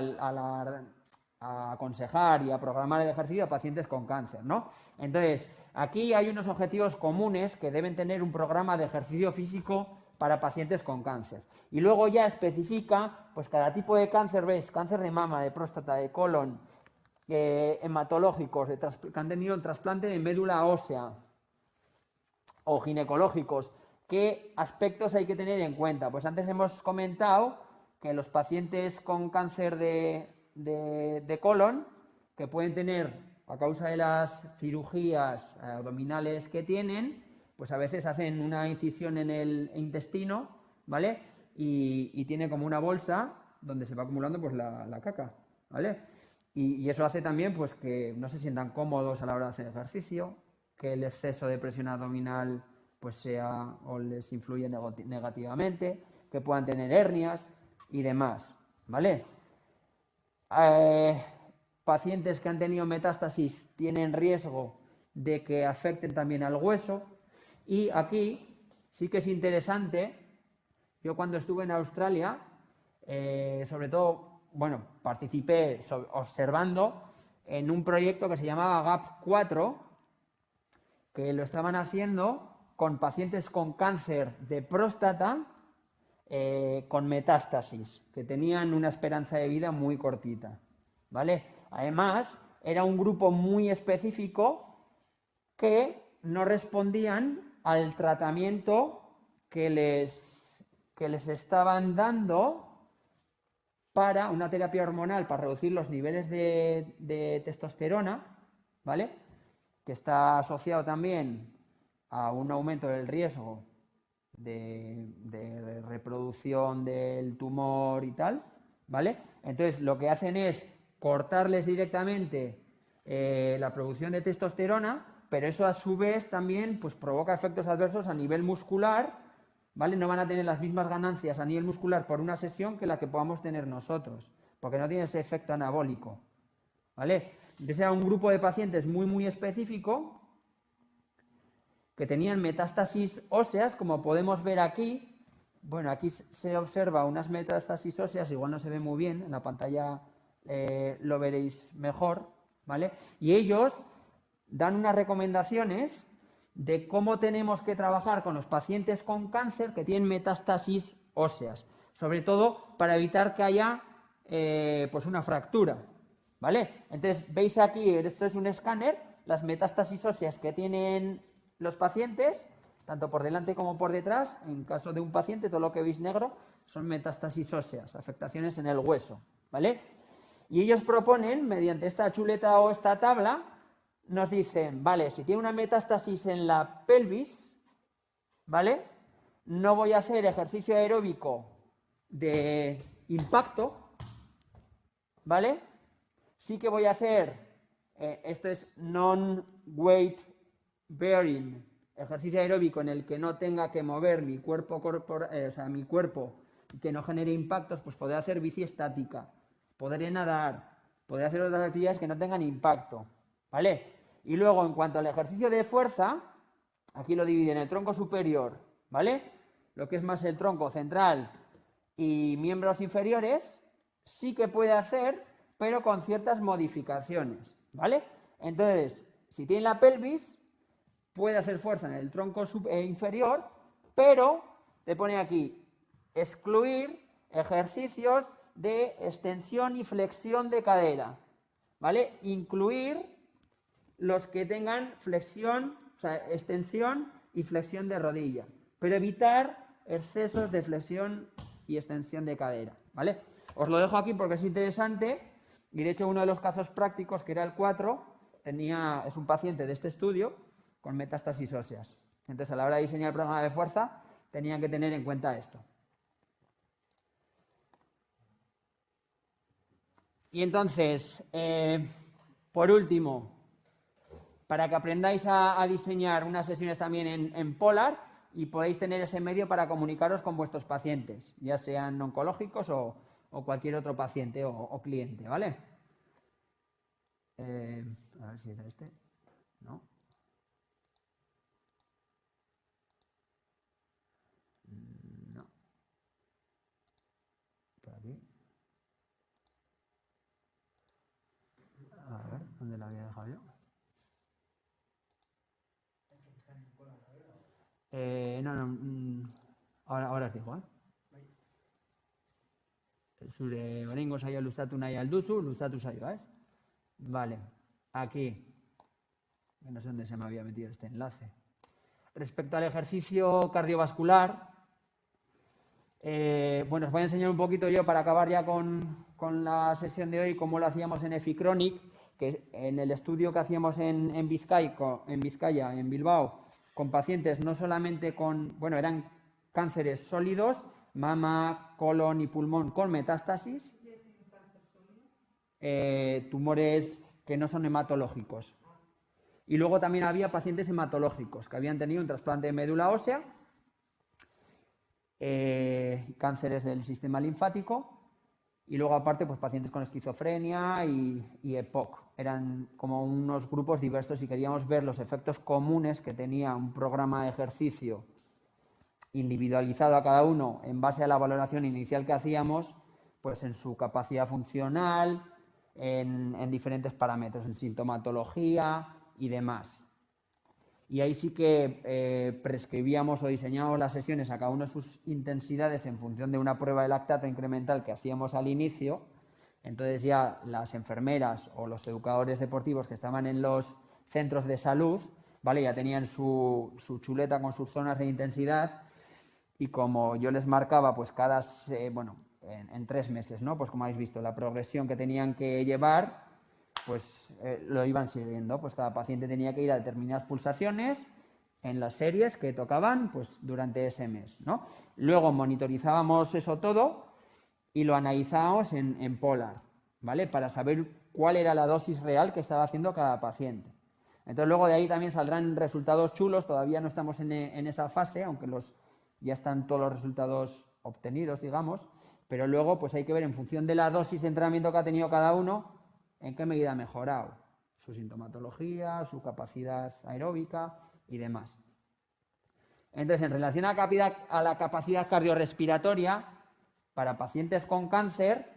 a aconsejar y a programar el ejercicio a pacientes con cáncer, ¿no? Entonces, aquí hay unos objetivos comunes que deben tener un programa de ejercicio físico para pacientes con cáncer. Y luego ya especifica, pues cada tipo de cáncer, ¿ves? Cáncer de mama, de próstata, de colon, hematológicos, que han tenido el trasplante de médula ósea o ginecológicos. ¿Qué aspectos hay que tener en cuenta? Pues antes hemos comentado que los pacientes con cáncer de colon, que pueden tener a causa de las cirugías abdominales que tienen, pues a veces hacen una incisión en el intestino, ¿vale? Y tiene como una bolsa donde se va acumulando pues la caca, ¿vale? Y eso hace también pues que no se sientan cómodos a la hora de hacer ejercicio, que el exceso de presión abdominal pues sea o les influye negativamente, que puedan tener hernias y demás, ¿vale? Pacientes que han tenido metástasis tienen riesgo de que afecten también al hueso. Y aquí sí que es interesante Yo cuando estuve en Australia, sobre todo, bueno, participé observando en un proyecto que se llamaba GAP4, que lo estaban haciendo con pacientes con cáncer de próstata con metástasis, que tenían una esperanza de vida muy cortita, ¿vale? Además, era un grupo muy específico que no respondían al tratamiento que les estaban dando para una terapia hormonal para reducir los niveles de testosterona, ¿vale? Que está asociado también a un aumento del riesgo de reproducción del tumor y tal, ¿vale? Entonces, lo que hacen es cortarles directamente la producción de testosterona, pero eso a su vez también pues, provoca efectos adversos a nivel muscular, ¿vale? No van a tener las mismas ganancias a nivel muscular por una sesión que la que podamos tener nosotros, porque no tiene ese efecto anabólico, ¿vale? Entonces era un grupo de pacientes muy específico que tenían metástasis óseas, como podemos ver aquí. Bueno, aquí se observa unas metástasis óseas, igual no se ve muy bien, en la pantalla lo veréis mejor, ¿vale? Y ellos dan unas recomendaciones de cómo tenemos que trabajar con los pacientes con cáncer que tienen metástasis óseas, sobre todo para evitar que haya pues una fractura, ¿vale? Entonces, veis aquí, esto es un escáner, las metástasis óseas que tienen los pacientes, tanto por delante como por detrás. En caso de un paciente, todo lo que veis negro son metástasis óseas, afectaciones en el hueso, ¿vale? Y ellos proponen, mediante esta chuleta o esta tabla, nos dicen, vale, si tiene una metástasis en la pelvis, ¿vale? No voy a hacer ejercicio aeróbico de impacto, ¿vale? Sí que voy a hacer, esto es non-weight bearing, ejercicio aeróbico en el que no tenga que mover mi cuerpo, mi cuerpo y que no genere impactos, pues podré hacer bici estática, podré nadar, podré hacer otras actividades que no tengan impacto, ¿vale? Y luego, en cuanto al ejercicio de fuerza, aquí lo divide en el tronco superior, ¿vale? Lo que es más el tronco central y miembros inferiores, sí que puede hacer, pero con ciertas modificaciones, ¿vale? Entonces, si tiene la pelvis, puede hacer fuerza en el tronco inferior, pero te pone aquí, excluir ejercicios de extensión y flexión de cadera, ¿vale? Incluir los que tengan flexión, o sea, extensión y flexión de rodilla, pero evitar excesos de flexión y extensión de cadera, ¿vale? Os lo dejo aquí porque es interesante y de hecho uno de los casos prácticos, que era el 4, es un paciente de este estudio con metástasis óseas. Entonces, a la hora de diseñar el programa de fuerza, tenían que tener en cuenta esto. Y entonces, por último, para que aprendáis a diseñar unas sesiones también en Polar y podéis tener ese medio para comunicaros con vuestros pacientes, ya sean oncológicos o cualquier otro paciente o cliente, ¿vale? A ver si era este. ¿No? No. Por aquí. A ver, ¿dónde la había dejado yo? Ahora os digo, Zure oraingo saio luzatu nahi alduzu, luzatu saioa, Vale, aquí, que no sé dónde se me había metido este enlace. Respecto al ejercicio cardiovascular, bueno, os voy a enseñar un poquito yo para acabar ya con la sesión de hoy, cómo lo hacíamos en Eficronic, que en el estudio que hacíamos en Vizcaya, en Bilbao, con pacientes no solamente eran cánceres sólidos, mama, colon y pulmón con metástasis, tumores que no son hematológicos. Y luego también había pacientes hematológicos que habían tenido un trasplante de médula ósea, cánceres del sistema linfático y luego aparte pues pacientes con esquizofrenia y EPOC. Eran como unos grupos diversos y queríamos ver los efectos comunes que tenía un programa de ejercicio individualizado a cada uno en base a la valoración inicial que hacíamos, pues en su capacidad funcional, en diferentes parámetros, en sintomatología y demás. Y ahí sí que prescribíamos o diseñábamos las sesiones a cada uno de sus intensidades en función de una prueba de lactato incremental que hacíamos al inicio. Entonces ya las enfermeras o los educadores deportivos que estaban en los centros de salud, ¿vale? Ya tenían su chuleta con sus zonas de intensidad y como yo les marcaba, pues en 3 meses, ¿no? Pues como habéis visto, la progresión que tenían que llevar, pues lo iban siguiendo. Pues cada paciente tenía que ir a determinadas pulsaciones en las series que tocaban pues durante ese mes, ¿no? Luego monitorizábamos eso todo y lo analizábamos en Polar, ¿vale? Para saber cuál era la dosis real que estaba haciendo cada paciente. Entonces luego de ahí también saldrán resultados chulos, todavía no estamos en esa fase, aunque ya están todos los resultados obtenidos, digamos, pero luego pues hay que ver en función de la dosis de entrenamiento que ha tenido cada uno, en qué medida ha mejorado su sintomatología, su capacidad aeróbica y demás. Entonces, en relación a la capacidad cardiorrespiratoria, para pacientes con cáncer,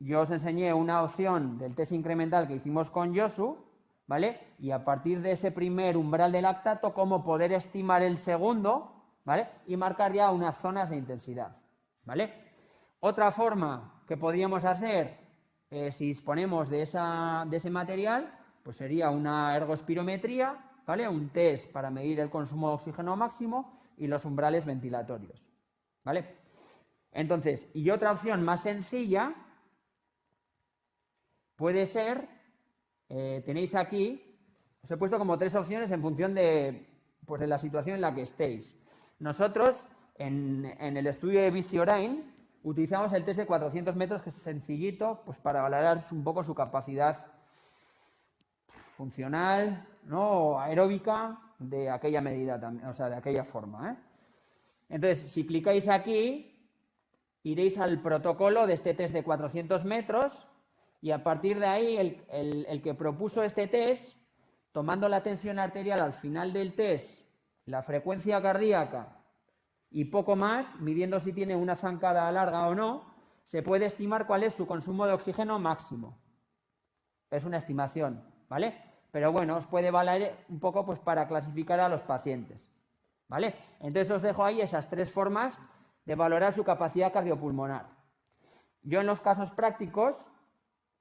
yo os enseñé una opción del test incremental que hicimos con Josu, ¿vale? Y a partir de ese primer umbral de lactato, cómo poder estimar el segundo, ¿vale? Y marcar ya unas zonas de intensidad, ¿vale? Otra forma que podríamos hacer, si disponemos de ese material, pues sería una ergospirometría, ¿vale? Un test para medir el consumo de oxígeno máximo y los umbrales ventilatorios, ¿vale? Entonces, y otra opción más sencilla puede ser, tenéis aquí, os he puesto como 3 opciones en función de la situación en la que estéis. Nosotros, en el estudio de Bici-Orain, utilizamos el test de 400 metros, que es sencillito, pues para valorar un poco su capacidad funcional, ¿no? Aeróbica de aquella medida también, o sea, de aquella forma, ¿eh? Entonces, si clicáis aquí, iréis al protocolo de este test de 400 metros y a partir de ahí el que propuso este test, tomando la tensión arterial al final del test, la frecuencia cardíaca y poco más, midiendo si tiene una zancada larga o no, se puede estimar cuál es su consumo de oxígeno máximo. Es una estimación, ¿vale? Pero bueno, os puede valer un poco pues para clasificar a los pacientes, ¿vale? Entonces os dejo ahí esas 3 formas de valorar su capacidad cardiopulmonar. Yo en los casos prácticos,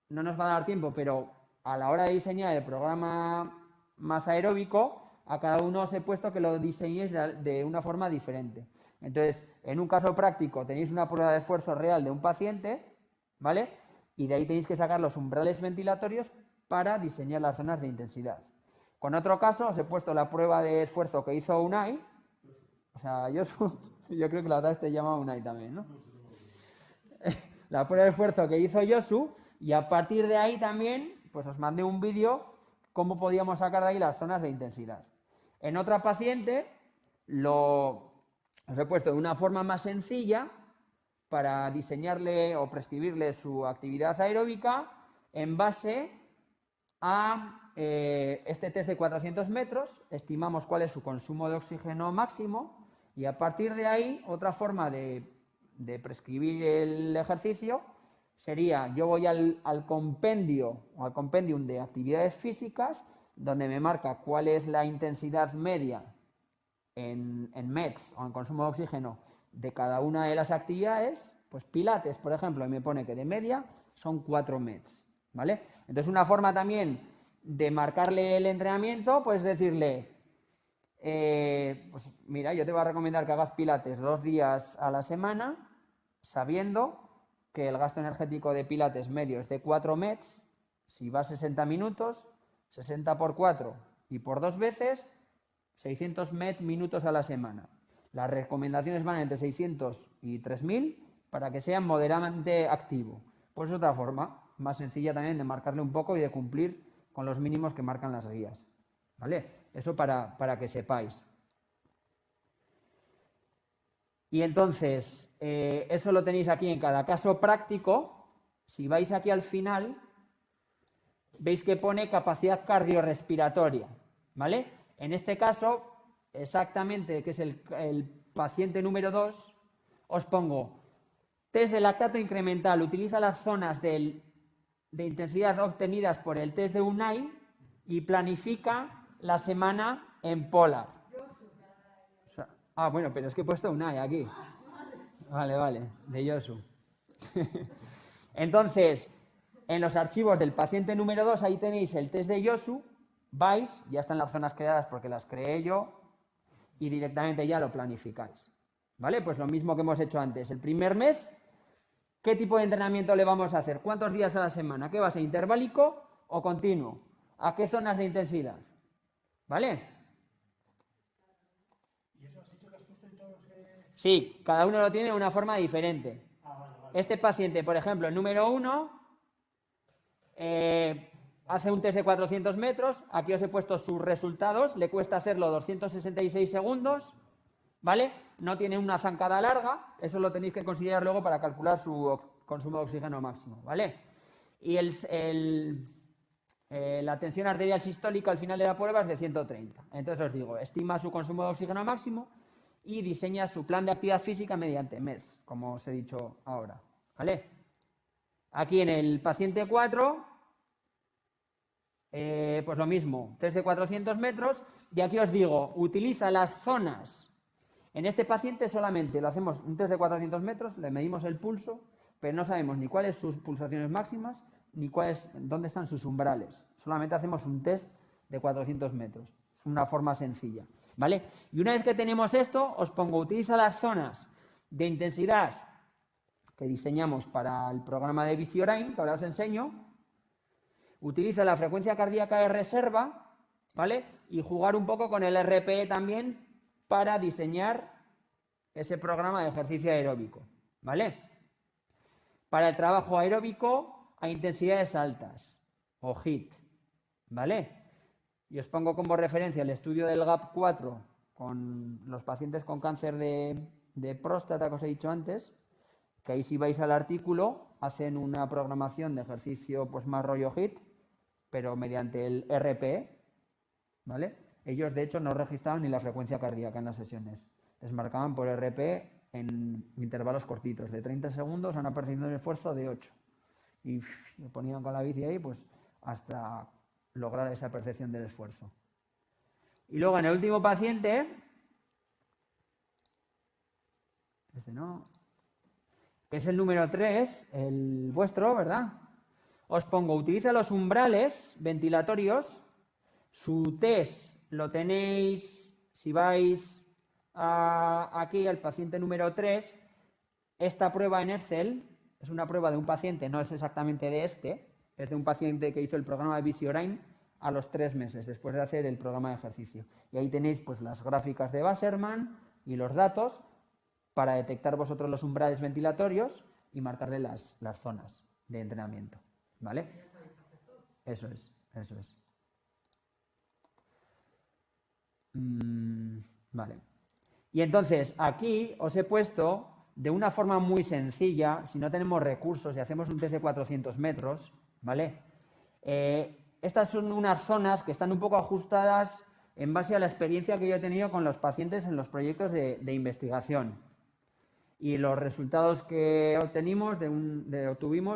no nos va a dar tiempo, pero a la hora de diseñar el programa más aeróbico, a cada uno os he puesto que lo diseñéis de una forma diferente. Entonces, en un caso práctico tenéis una prueba de esfuerzo real de un paciente, ¿vale? Y de ahí tenéis que sacar los umbrales ventilatorios para diseñar las zonas de intensidad. Con otro caso os he puesto la prueba de esfuerzo que hizo Unai, o sea, yo creo que la otra vez te llama Unai también, ¿no? La prueba de esfuerzo que hizo Josu, y a partir de ahí también, pues os mandé un vídeo cómo podíamos sacar de ahí las zonas de intensidad. En otra paciente, os he puesto de una forma más sencilla para diseñarle o prescribirle su actividad aeróbica en base a este test de 400 metros, estimamos cuál es su consumo de oxígeno máximo y a partir de ahí otra forma de prescribir el ejercicio sería, yo voy al compendio o al compendium de actividades físicas donde me marca cuál es la intensidad media en METs o en consumo de oxígeno de cada una de las actividades. Pues Pilates, por ejemplo, me pone que de media son 4 METs, ¿vale? Entonces una forma también de marcarle el entrenamiento, pues decirle, pues mira, yo te voy a recomendar que hagas Pilates 2 días a la semana, sabiendo que el gasto energético de Pilates medio es de 4 METs, si vas 60 minutos, 60 por 4 y por 2 veces, 600 minutos a la semana. Las recomendaciones van entre 600 y 3000 para que sean moderadamente activo. Pues es otra forma más sencilla también de marcarle un poco y de cumplir con los mínimos que marcan las guías, ¿vale? Eso para que sepáis. Y entonces, eso lo tenéis aquí en cada caso práctico. Si vais aquí al final, veis que pone capacidad cardiorrespiratoria, ¿vale? En este caso, exactamente, que es el paciente número 2, os pongo test de lactato incremental, utiliza las zonas de intensidad obtenidas por el test de UNAI y planifica la semana en Polar. O sea, bueno, pero es que he puesto UNAI aquí. Vale, de Yosu. Entonces, en los archivos del paciente número 2, ahí tenéis el test de Yosu, vais, ya están las zonas creadas porque las creé yo, y directamente ya lo planificáis. ¿Vale? Pues lo mismo que hemos hecho antes. El primer mes, ¿qué tipo de entrenamiento le vamos a hacer? ¿Cuántos días a la semana? ¿Qué va a ser, interválico o continuo? ¿A qué zonas de intensidad? ¿Vale? ¿Y eso has dicho que has puesto en todos los que...? Sí, cada uno lo tiene de una forma diferente. Vale. Este paciente, por ejemplo, el número 1, hace un test de 400 metros, aquí os he puesto sus resultados, le cuesta hacerlo 266 segundos, ¿vale? No tiene una zancada larga, eso lo tenéis que considerar luego para calcular su consumo de oxígeno máximo, ¿vale? Y la tensión arterial sistólica al final de la prueba es de 130. Entonces os digo, estima su consumo de oxígeno máximo y diseña su plan de actividad física mediante MES, como os he dicho ahora, ¿vale? Aquí en el paciente 4, pues lo mismo, test de 400 metros, y aquí os digo, utiliza las zonas. En este paciente solamente lo hacemos un test de 400 metros, le medimos el pulso, pero no sabemos ni cuáles sus pulsaciones máximas, ni dónde están sus umbrales. Solamente hacemos un test de 400 metros. Es una forma sencilla, ¿vale? Y una vez que tenemos esto, os pongo, utiliza las zonas de intensidad que diseñamos para el programa de Visiorain, que ahora os enseño. Utiliza la frecuencia cardíaca de reserva, ¿vale? Y jugar un poco con el RPE también para diseñar ese programa de ejercicio aeróbico, ¿vale? Para el trabajo aeróbico a intensidades altas, o HIIT, ¿vale? Y os pongo como referencia el estudio del GAP4 con los pacientes con cáncer de próstata que os he dicho antes, que ahí si vais al artículo hacen una programación de ejercicio pues más rollo HIIT, pero mediante el RPE, ¿vale? Ellos de hecho no registraban ni la frecuencia cardíaca en las sesiones, les marcaban por RPE en intervalos cortitos, de 30 segundos a una percepción de esfuerzo de 8. Y me ponían con la bici ahí pues hasta lograr esa percepción del esfuerzo. Y luego en el último paciente, este no, que es el número 3, el vuestro, ¿verdad? Os pongo, utiliza los umbrales ventilatorios, su test lo tenéis, si vais aquí al paciente número 3, esta prueba en Excel es una prueba de un paciente, no es exactamente de este, es de un paciente que hizo el programa de Visiorain a los 3 meses, después de hacer el programa de ejercicio. Y ahí tenéis pues las gráficas de Wasserman y los datos para detectar vosotros los umbrales ventilatorios y marcarle las zonas de entrenamiento, ¿vale? Eso es. Vale. Y entonces aquí os he puesto de una forma muy sencilla, si no tenemos recursos y hacemos un test de 400 metros, ¿vale? Estas son unas zonas que están un poco ajustadas en base a la experiencia que yo he tenido con los pacientes en los proyectos de investigación. Y los resultados que obtuvimos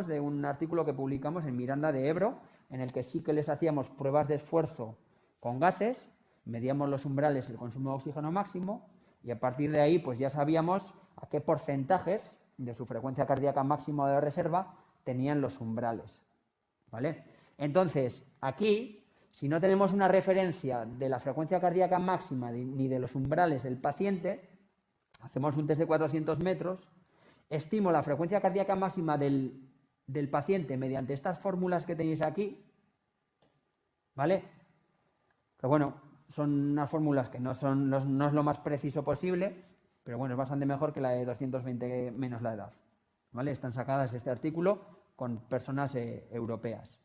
de un artículo que publicamos en Miranda de Ebro, en el que sí que les hacíamos pruebas de esfuerzo con gases, medíamos los umbrales y el consumo de oxígeno máximo, y a partir de ahí pues ya sabíamos a qué porcentajes de su frecuencia cardíaca máxima de reserva tenían los umbrales, ¿vale? Entonces, aquí, si no tenemos una referencia de la frecuencia cardíaca máxima ni de los umbrales del paciente, hacemos un test de 400 metros, estimo la frecuencia cardíaca máxima del paciente mediante estas fórmulas que tenéis aquí, ¿vale? Que bueno, son unas fórmulas que no es lo más preciso posible, pero bueno, es bastante mejor que la de 220 menos la edad, ¿vale? Están sacadas de este artículo con personas europeas.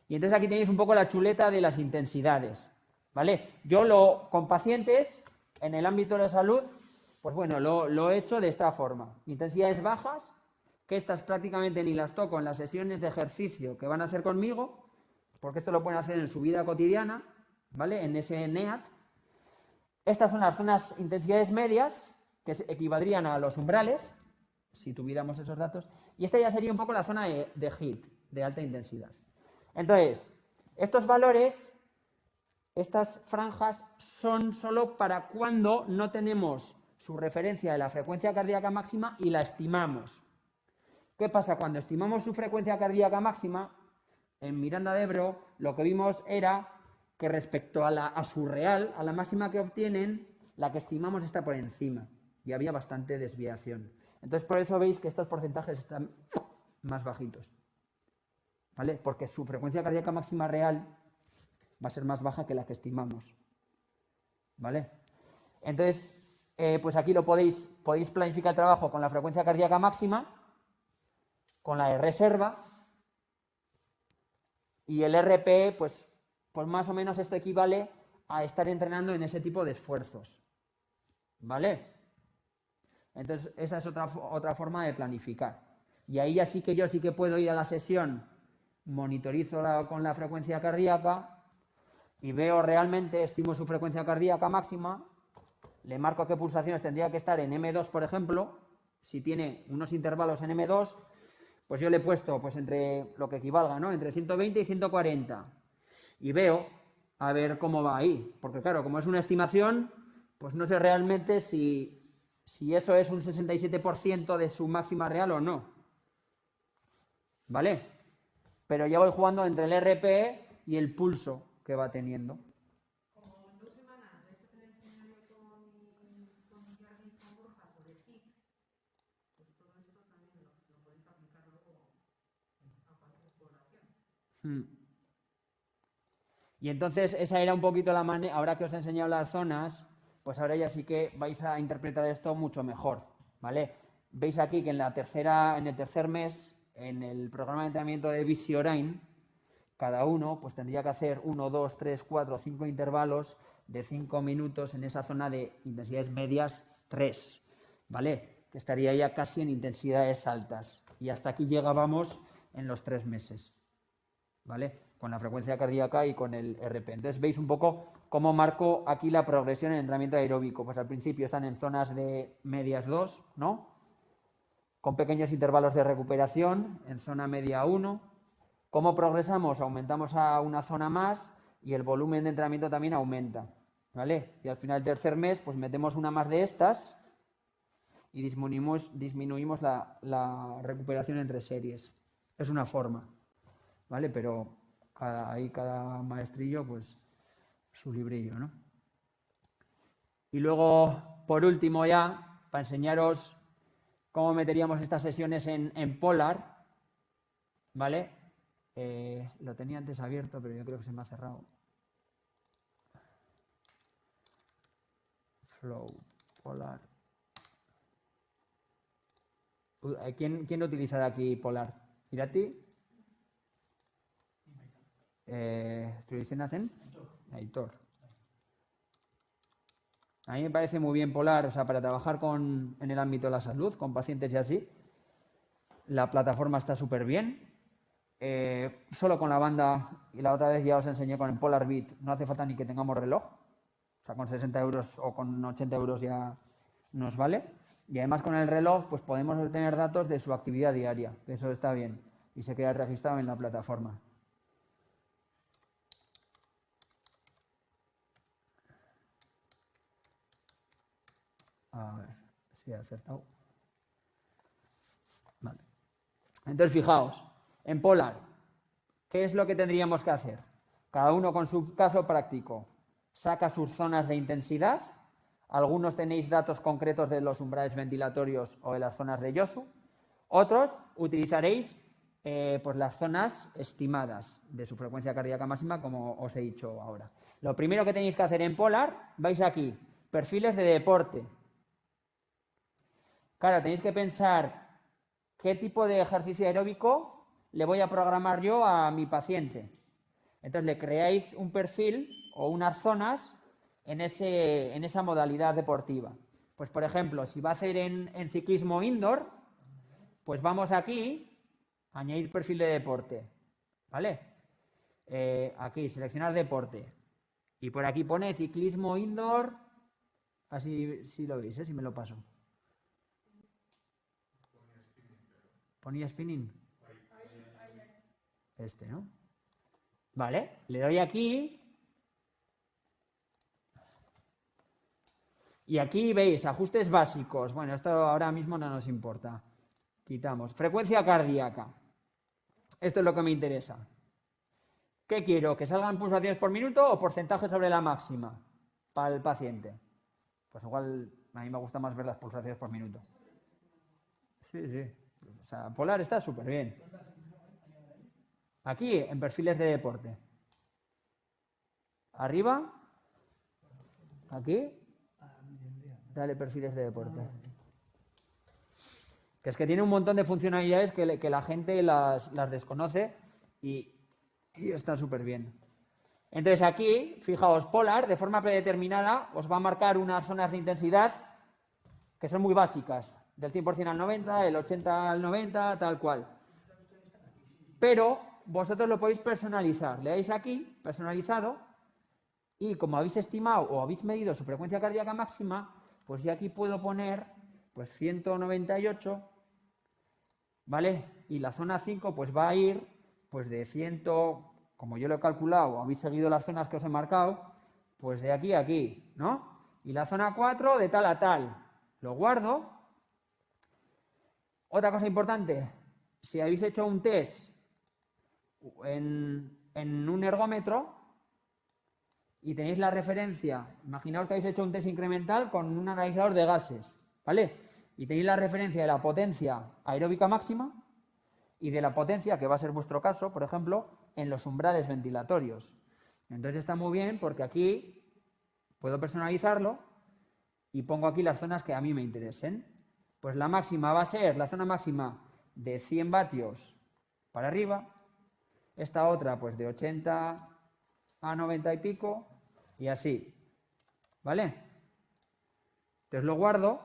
Y entonces aquí tenéis un poco la chuleta de las intensidades, ¿vale? Yo con pacientes en el ámbito de la salud, pues bueno, lo he hecho de esta forma. Intensidades bajas, que estas prácticamente ni las toco en las sesiones de ejercicio que van a hacer conmigo, porque esto lo pueden hacer en su vida cotidiana, ¿vale? En ese NEAT. Estas son las zonas intensidades medias, que equivaldrían a los umbrales, si tuviéramos esos datos, y esta ya sería un poco la zona de HIIT, de alta intensidad. Entonces, estos valores, estas franjas, son solo para cuando no tenemos su referencia de la frecuencia cardíaca máxima y la estimamos. ¿Qué pasa? Cuando estimamos su frecuencia cardíaca máxima, en Miranda de Ebro, lo que vimos era que respecto a su real, a la máxima que obtienen, la que estimamos está por encima y había bastante desviación. Entonces, por eso veis que estos porcentajes están más bajitos, ¿vale? Porque su frecuencia cardíaca máxima real va a ser más baja que la que estimamos, ¿vale? Entonces, pues aquí podéis planificar el trabajo con la frecuencia cardíaca máxima, con la de reserva, y el RPE, pues más o menos esto equivale a estar entrenando en ese tipo de esfuerzos, ¿vale? Entonces, esa es otra forma de planificar. Y ahí ya sí que yo sí que puedo ir a la sesión, monitorizo con la frecuencia cardíaca y veo realmente, estimo su frecuencia cardíaca máxima, le marco qué pulsaciones tendría que estar en M2, por ejemplo. Si tiene unos intervalos en M2, pues yo le he puesto pues entre lo que equivalga, ¿no? Entre 120 y 140. Y veo a ver cómo va ahí. Porque claro, como es una estimación, pues no sé realmente si eso es un 67% de su máxima real o no. ¿Vale? Pero ya voy jugando entre el RPE y el pulso que va teniendo. Como en 2 semanas vais a tener el seminario con Yardi y con Borja sobre HIIT, pues todo esto también lo podéis aplicar luego a cualquier población. Y entonces esa era un poquito la manera, ahora que os he enseñado las zonas, pues ahora ya sí que vais a interpretar esto mucho mejor, ¿vale? Veis aquí que en el tercer mes, en el programa de entrenamiento de Bici Orain, cada uno pues tendría que hacer 1, 2, 3, 4, 5 intervalos de 5 minutos en esa zona de intensidades medias 3, ¿vale? Que estaría ya casi en intensidades altas. Y hasta aquí llegábamos en los 3 meses, ¿vale? Con la frecuencia cardíaca y con el RP. Entonces veis un poco cómo marco aquí la progresión en el entrenamiento aeróbico. Pues al principio están en zonas de medias 2, ¿no? Con pequeños intervalos de recuperación, en zona media 1. ¿Cómo progresamos? Aumentamos a una zona más y el volumen de entrenamiento también aumenta, ¿vale? Y al final del tercer mes, pues metemos una más de estas y disminuimos la recuperación entre series. Es una forma, ¿vale? Pero cada maestrillo, pues, su librillo, ¿no? Y luego, por último ya, para enseñaros cómo meteríamos estas sesiones en Polar, ¿vale? Lo tenía antes abierto, pero yo creo que se me ha cerrado. Flow, Polar. ¿Quién utilizará aquí Polar? ¿Irati? Aitor. A mí me parece muy bien Polar, o sea, para trabajar en el ámbito de la salud, con pacientes y así. La plataforma está súper bien. Solo con la banda, y la otra vez ya os enseñé con el Polar Beat, no hace falta ni que tengamos reloj. O sea, con 60 euros o con 80 euros ya nos vale. Y además con el reloj, pues podemos obtener datos de su actividad diaria, que eso está bien. Y se queda registrado en la plataforma. A ver si he acertado. Vale. Entonces, fijaos, en Polar, ¿qué es lo que tendríamos que hacer? Cada uno con su caso práctico saca sus zonas de intensidad. Algunos tenéis datos concretos de los umbrales ventilatorios o de las zonas de Yosu. Otros utilizaréis pues las zonas estimadas de su frecuencia cardíaca máxima, como os he dicho ahora. Lo primero que tenéis que hacer en Polar, vais aquí, perfiles de deporte. Claro, tenéis que pensar qué tipo de ejercicio aeróbico le voy a programar yo a mi paciente. Entonces le creáis un perfil o unas zonas en esa modalidad deportiva. Pues por ejemplo, si va a hacer en ciclismo indoor, pues vamos aquí a añadir perfil de deporte, ¿vale? Aquí, seleccionar deporte. Y por aquí pone ciclismo indoor, así si lo veis, si me lo paso. ¿Ponía spinning? Este, ¿no? Vale, le doy aquí. Y aquí veis, ajustes básicos. Bueno, esto ahora mismo no nos importa. Quitamos. Frecuencia cardíaca. Esto es lo que me interesa. ¿Qué quiero? ¿Que salgan pulsaciones por minuto o porcentaje sobre la máxima para el paciente? Pues igual a mí me gusta más ver las pulsaciones por minuto. Sí, sí. O sea, Polar está súper bien. Aquí, en perfiles de deporte. Arriba. Aquí. Dale perfiles de deporte. Que es que tiene un montón de funcionalidades que la gente las desconoce y está súper bien. Entonces aquí, fijaos, Polar, de forma predeterminada, os va a marcar unas zonas de intensidad que son muy básicas. Del 100% al 90, del 80 al 90, tal cual. Pero vosotros lo podéis personalizar. Le dais aquí, personalizado, y como habéis estimado o habéis medido su frecuencia cardíaca máxima, pues yo aquí puedo poner pues 198, ¿vale? Y la zona 5 pues va a ir pues de 100, como yo lo he calculado, o habéis seguido las zonas que os he marcado, pues de aquí a aquí, ¿no? Y la zona 4 de tal a tal. Lo guardo. Otra cosa importante, si habéis hecho un test en un ergómetro y tenéis la referencia, imaginaos que habéis hecho un test incremental con un analizador de gases, ¿vale? Y tenéis la referencia de la potencia aeróbica máxima y de la potencia, que va a ser vuestro caso, por ejemplo, en los umbrales ventilatorios. Entonces está muy bien porque aquí puedo personalizarlo y pongo aquí las zonas que a mí me interesen. Pues la máxima va a ser la zona máxima de 100 vatios para arriba, esta otra pues de 80 a 90 y pico y así, ¿vale? Entonces lo guardo.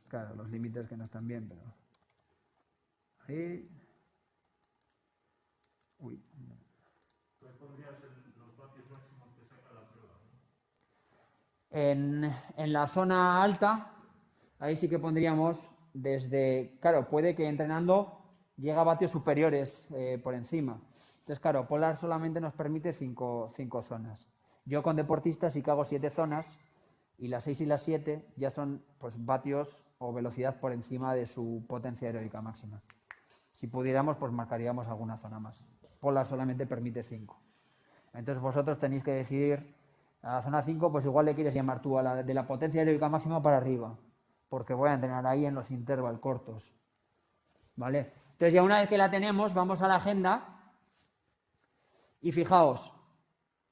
Claro, los límites que no están bien, pero ahí. Uy. ¿Cuál podría ser los vatios máximos que saca la prueba? En la zona alta, ahí sí que pondríamos desde, claro, puede que entrenando llegue a vatios superiores por encima. Entonces, claro, Polar solamente nos permite 5 zonas. Yo con deportistas sí que hago 7 zonas y las 6 y las 7 ya son pues vatios o velocidad por encima de su potencia aeróbica máxima. Si pudiéramos, pues marcaríamos alguna zona más. Polar solamente permite 5. Entonces vosotros tenéis que decidir, a la zona 5, pues igual le quieres llamar tú a la de la potencia aeróbica máxima para arriba, porque voy a entrenar ahí en los intervalos cortos. ¿Vale? Entonces ya una vez que la tenemos, vamos a la agenda y fijaos,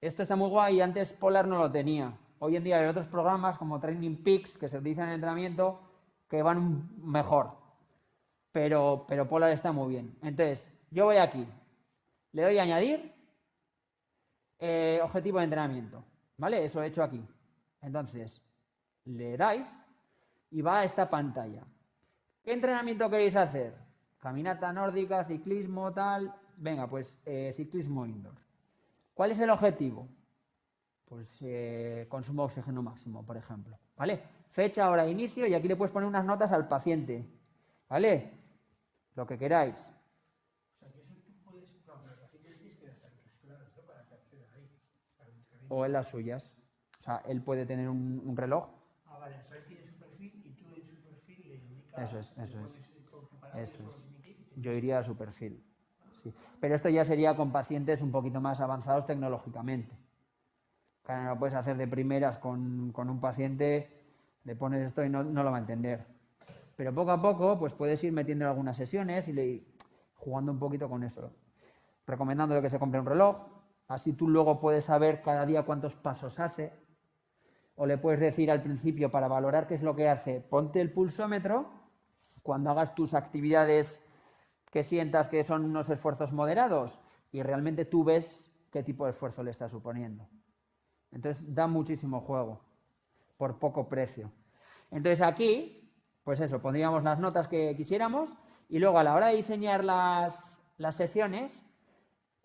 esto está muy guay y antes Polar no lo tenía. Hoy en día hay otros programas como Training Peaks que se utilizan en entrenamiento que van mejor, pero Polar está muy bien. Entonces, yo voy aquí, le doy a añadir objetivo de entrenamiento, ¿vale? Eso he hecho aquí. Entonces, le dais y va a esta pantalla. ¿Qué entrenamiento queréis hacer? Caminata nórdica, ciclismo, tal. Venga, pues ciclismo indoor. ¿Cuál es el objetivo? Pues consumo de oxígeno máximo, por ejemplo, ¿vale? Fecha, hora de inicio y aquí le puedes poner unas notas al paciente, ¿vale? Lo que queráis. O sea, que eso tú puedes, no, pero el paciente tienes que dar tus claves, ¿no? Para que acceda ahí. O en las suyas. O sea, él puede tener un reloj. Ah, vale, o sea, él tiene su perfil y tú en su perfil le indicas. Eso es. Yo iría a su perfil. Sí. Pero esto ya sería con pacientes un poquito más avanzados tecnológicamente. Claro, no lo puedes hacer de primeras con un paciente, le pones esto y no lo va a entender. Pero poco a poco, pues puedes ir metiendo algunas sesiones y jugando un poquito con eso. Recomendándole que se compre un reloj, así tú luego puedes saber cada día cuántos pasos hace. O le puedes decir al principio, para valorar qué es lo que hace, ponte el pulsómetro cuando hagas tus actividades que sientas que son unos esfuerzos moderados y realmente tú ves qué tipo de esfuerzo le está suponiendo. Entonces da muchísimo juego por poco precio. Entonces aquí, pues eso, pondríamos las notas que quisiéramos y luego a la hora de diseñar las sesiones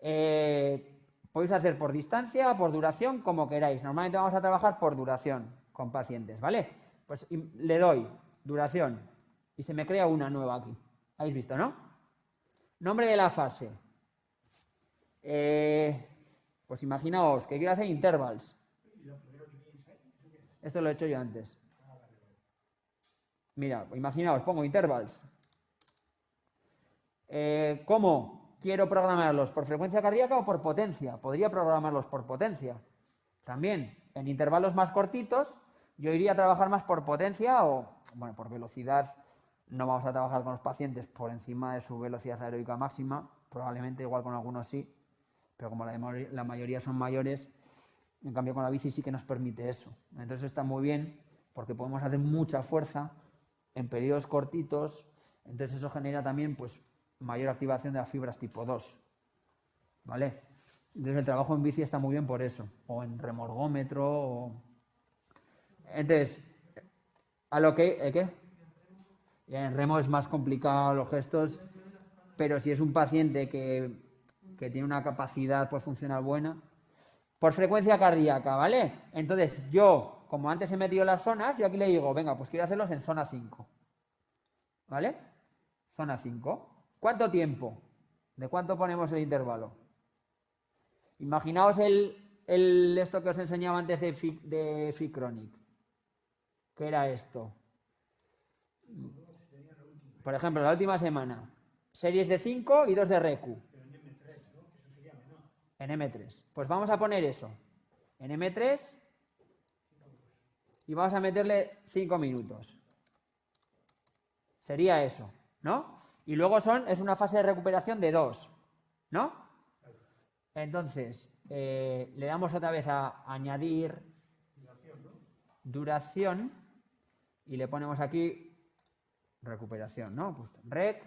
podéis hacer por distancia, por duración, como queráis. Normalmente vamos a trabajar por duración con pacientes, ¿vale? Pues le doy duración y se me crea una nueva aquí. ¿Habéis visto, no? Nombre de la fase. Pues imaginaos que quiero hacer intervals. Esto lo he hecho yo antes. Mira, imaginaos, pongo intervals. ¿Cómo quiero programarlos? ¿Por frecuencia cardíaca o por potencia? Podría programarlos por potencia. También, en intervalos más cortitos, yo iría a trabajar más por potencia o, bueno, por velocidad. No vamos a trabajar con los pacientes por encima de su velocidad aeróbica máxima. Probablemente, igual con algunos sí. Pero como la mayoría son mayores, en cambio con la bici sí que nos permite eso. Entonces está muy bien porque podemos hacer mucha fuerza en periodos cortitos. Entonces eso genera también pues mayor activación de las fibras tipo 2. ¿Vale? Entonces el trabajo en bici está muy bien por eso. O en remorgómetro. Entonces, a lo que... ¿el qué? Y en remo es más complicado los gestos, pero si es un paciente que tiene una capacidad pues funcional buena, por frecuencia cardíaca, ¿vale? Entonces yo, como antes he metido las zonas, yo aquí le digo, venga, pues quiero hacerlos en zona 5, ¿vale? Zona 5. ¿Cuánto tiempo? ¿De cuánto ponemos el intervalo? Imaginaos esto que os enseñaba antes de Ficronic. ¿Qué era esto? Por ejemplo, la última semana, series de 5 y 2 de RECU. En M3. Pues vamos a poner eso. En M3 y vamos a meterle 5 minutos. Sería eso, ¿no? Y luego es una fase de recuperación de 2, ¿no? Entonces, le damos otra vez a añadir duración y le ponemos aquí recuperación, ¿no? Pues rec.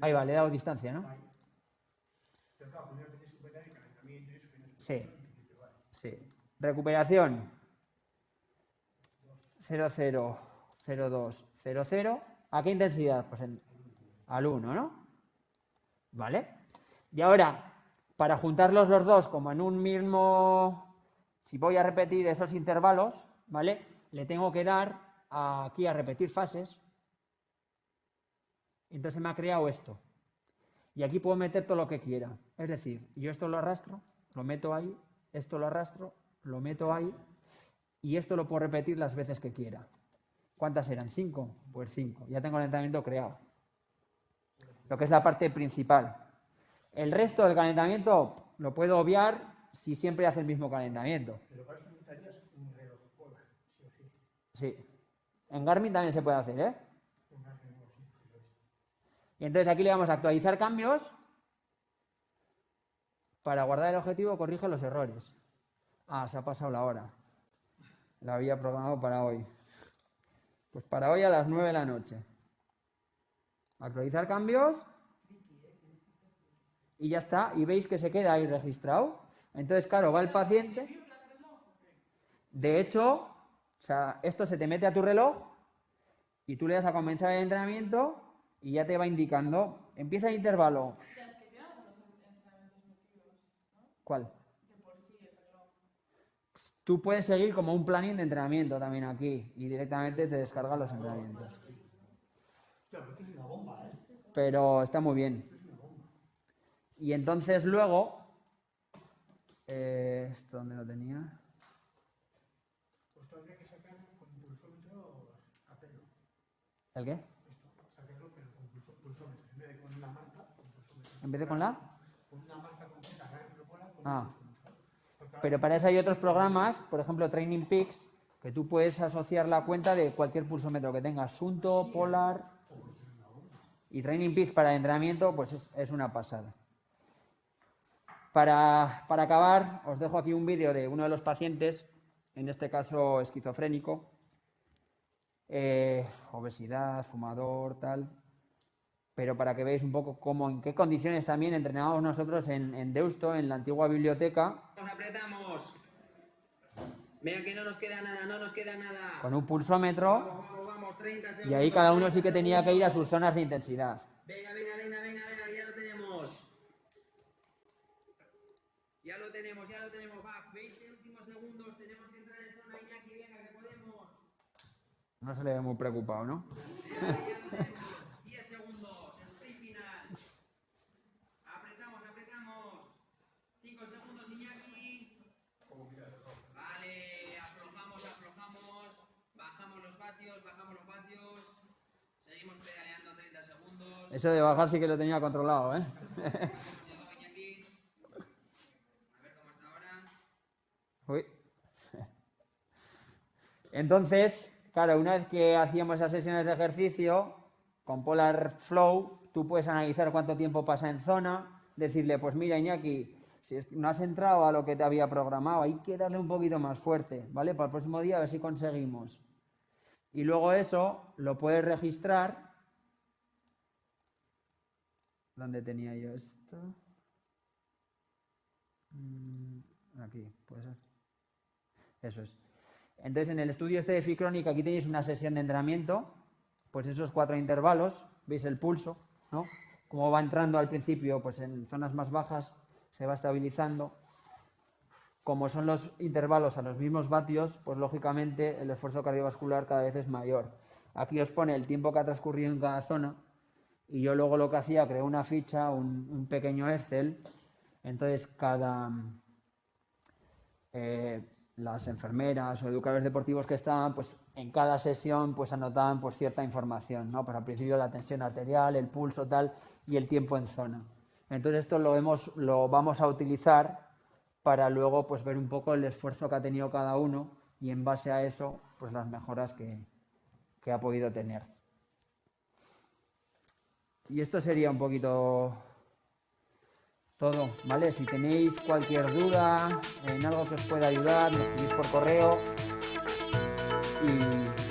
Ahí va, le he dado distancia, ¿no? Sí, sí. Recuperación 00, 02, 00. ¿A qué intensidad? Pues al 1, ¿no? ¿Vale? Y ahora, para juntarlos los dos como en un mismo... Si voy a repetir esos intervalos, ¿vale? Le tengo que dar aquí a repetir fases. Entonces me ha creado esto. Y aquí puedo meter todo lo que quiera. Es decir, yo esto lo arrastro, lo meto ahí, esto lo arrastro, lo meto ahí, y esto lo puedo repetir las veces que quiera. ¿Cuántas eran? 5. Pues 5. Ya tengo el calentamiento creado. Lo que es la parte principal. El resto del calentamiento lo puedo obviar si siempre hace el mismo calentamiento. Pero para eso necesitarías un reloj polar, sí o sí. Sí. En Garmin también se puede hacer, ¿eh? Y entonces aquí le vamos a actualizar cambios. Para guardar el objetivo, corrige los errores. Ah, se ha pasado la hora. La había programado para hoy. Pues para hoy a las 9 de la noche. Actualizar cambios. Y ya está. Y veis que se queda ahí registrado. Entonces, claro, va el paciente. De hecho, o sea, esto se te mete a tu reloj y tú le das a comenzar el entrenamiento y ya te va indicando. Empieza el intervalo. ¿Cuál? Tú puedes seguir como un planning de entrenamiento también aquí y directamente te descargan los entrenamientos. Pero está muy bien. Y entonces luego, ¿esto dónde lo tenía? ¿El qué? ¿En vez de con la? Ah. Pero para eso hay otros programas, por ejemplo Training Peaks, que tú puedes asociar la cuenta de cualquier pulsómetro que tengas, Sunto, Polar. Y Training Peaks para el entrenamiento, pues es una pasada. Para acabar, os dejo aquí un vídeo de uno de los pacientes, en este caso esquizofrénico, obesidad, fumador, tal. Pero para que veáis un poco cómo, en qué condiciones también entrenábamos nosotros en Deusto, en la antigua biblioteca. Nos apretamos. Vea que no nos queda nada, no nos queda nada. Con un pulsómetro. Vamos, 30 segundos. Y ahí cada uno sí que tenía que ir a sus zonas de intensidad. Venga, ya lo tenemos. Ya lo tenemos, va. 20 últimos segundos, tenemos que entrar en zona Iñaki, venga, que podemos. No se le ve muy preocupado, ¿no? 10 segundos, sprint final. Apretamos. 5 segundos, Iñaki. Vale, aflojamos. Bajamos los vatios. Seguimos pedaleando 30 segundos. Eso de bajar sí que lo tenía controlado, ¿eh? Llegado, Iñaki. A ver cómo está ahora. Uy. Entonces, claro, una vez que hacíamos esas sesiones de ejercicio, con Polar Flow, tú puedes analizar cuánto tiempo pasa en zona, decirle, pues mira, Iñaki, si no has entrado a lo que te había programado, hay que darle un poquito más fuerte, ¿vale? Para el próximo día a ver si conseguimos. Y luego eso lo puedes registrar. ¿Dónde tenía yo esto? Aquí, puede ser. Eso es. Entonces, en el estudio este de Ficronic, aquí tenéis una sesión de entrenamiento, pues esos 4 intervalos, veis el pulso, ¿no? Como va entrando al principio, pues en zonas más bajas se va estabilizando. Como son los intervalos a los mismos vatios, pues lógicamente el esfuerzo cardiovascular cada vez es mayor. Aquí os pone el tiempo que ha transcurrido en cada zona y yo luego lo que hacía, creé una ficha, un pequeño Excel. Entonces las enfermeras o educadores deportivos que estaban, pues en cada sesión pues anotaban pues cierta información, ¿no? Pues al principio la tensión arterial, el pulso tal y el tiempo en zona. Entonces esto lo vamos a utilizar para luego pues ver un poco el esfuerzo que ha tenido cada uno y en base a eso pues las mejoras que ha podido tener. Y esto sería un poquito todo, ¿vale? Si tenéis cualquier duda en algo que os pueda ayudar, me escribís por correo y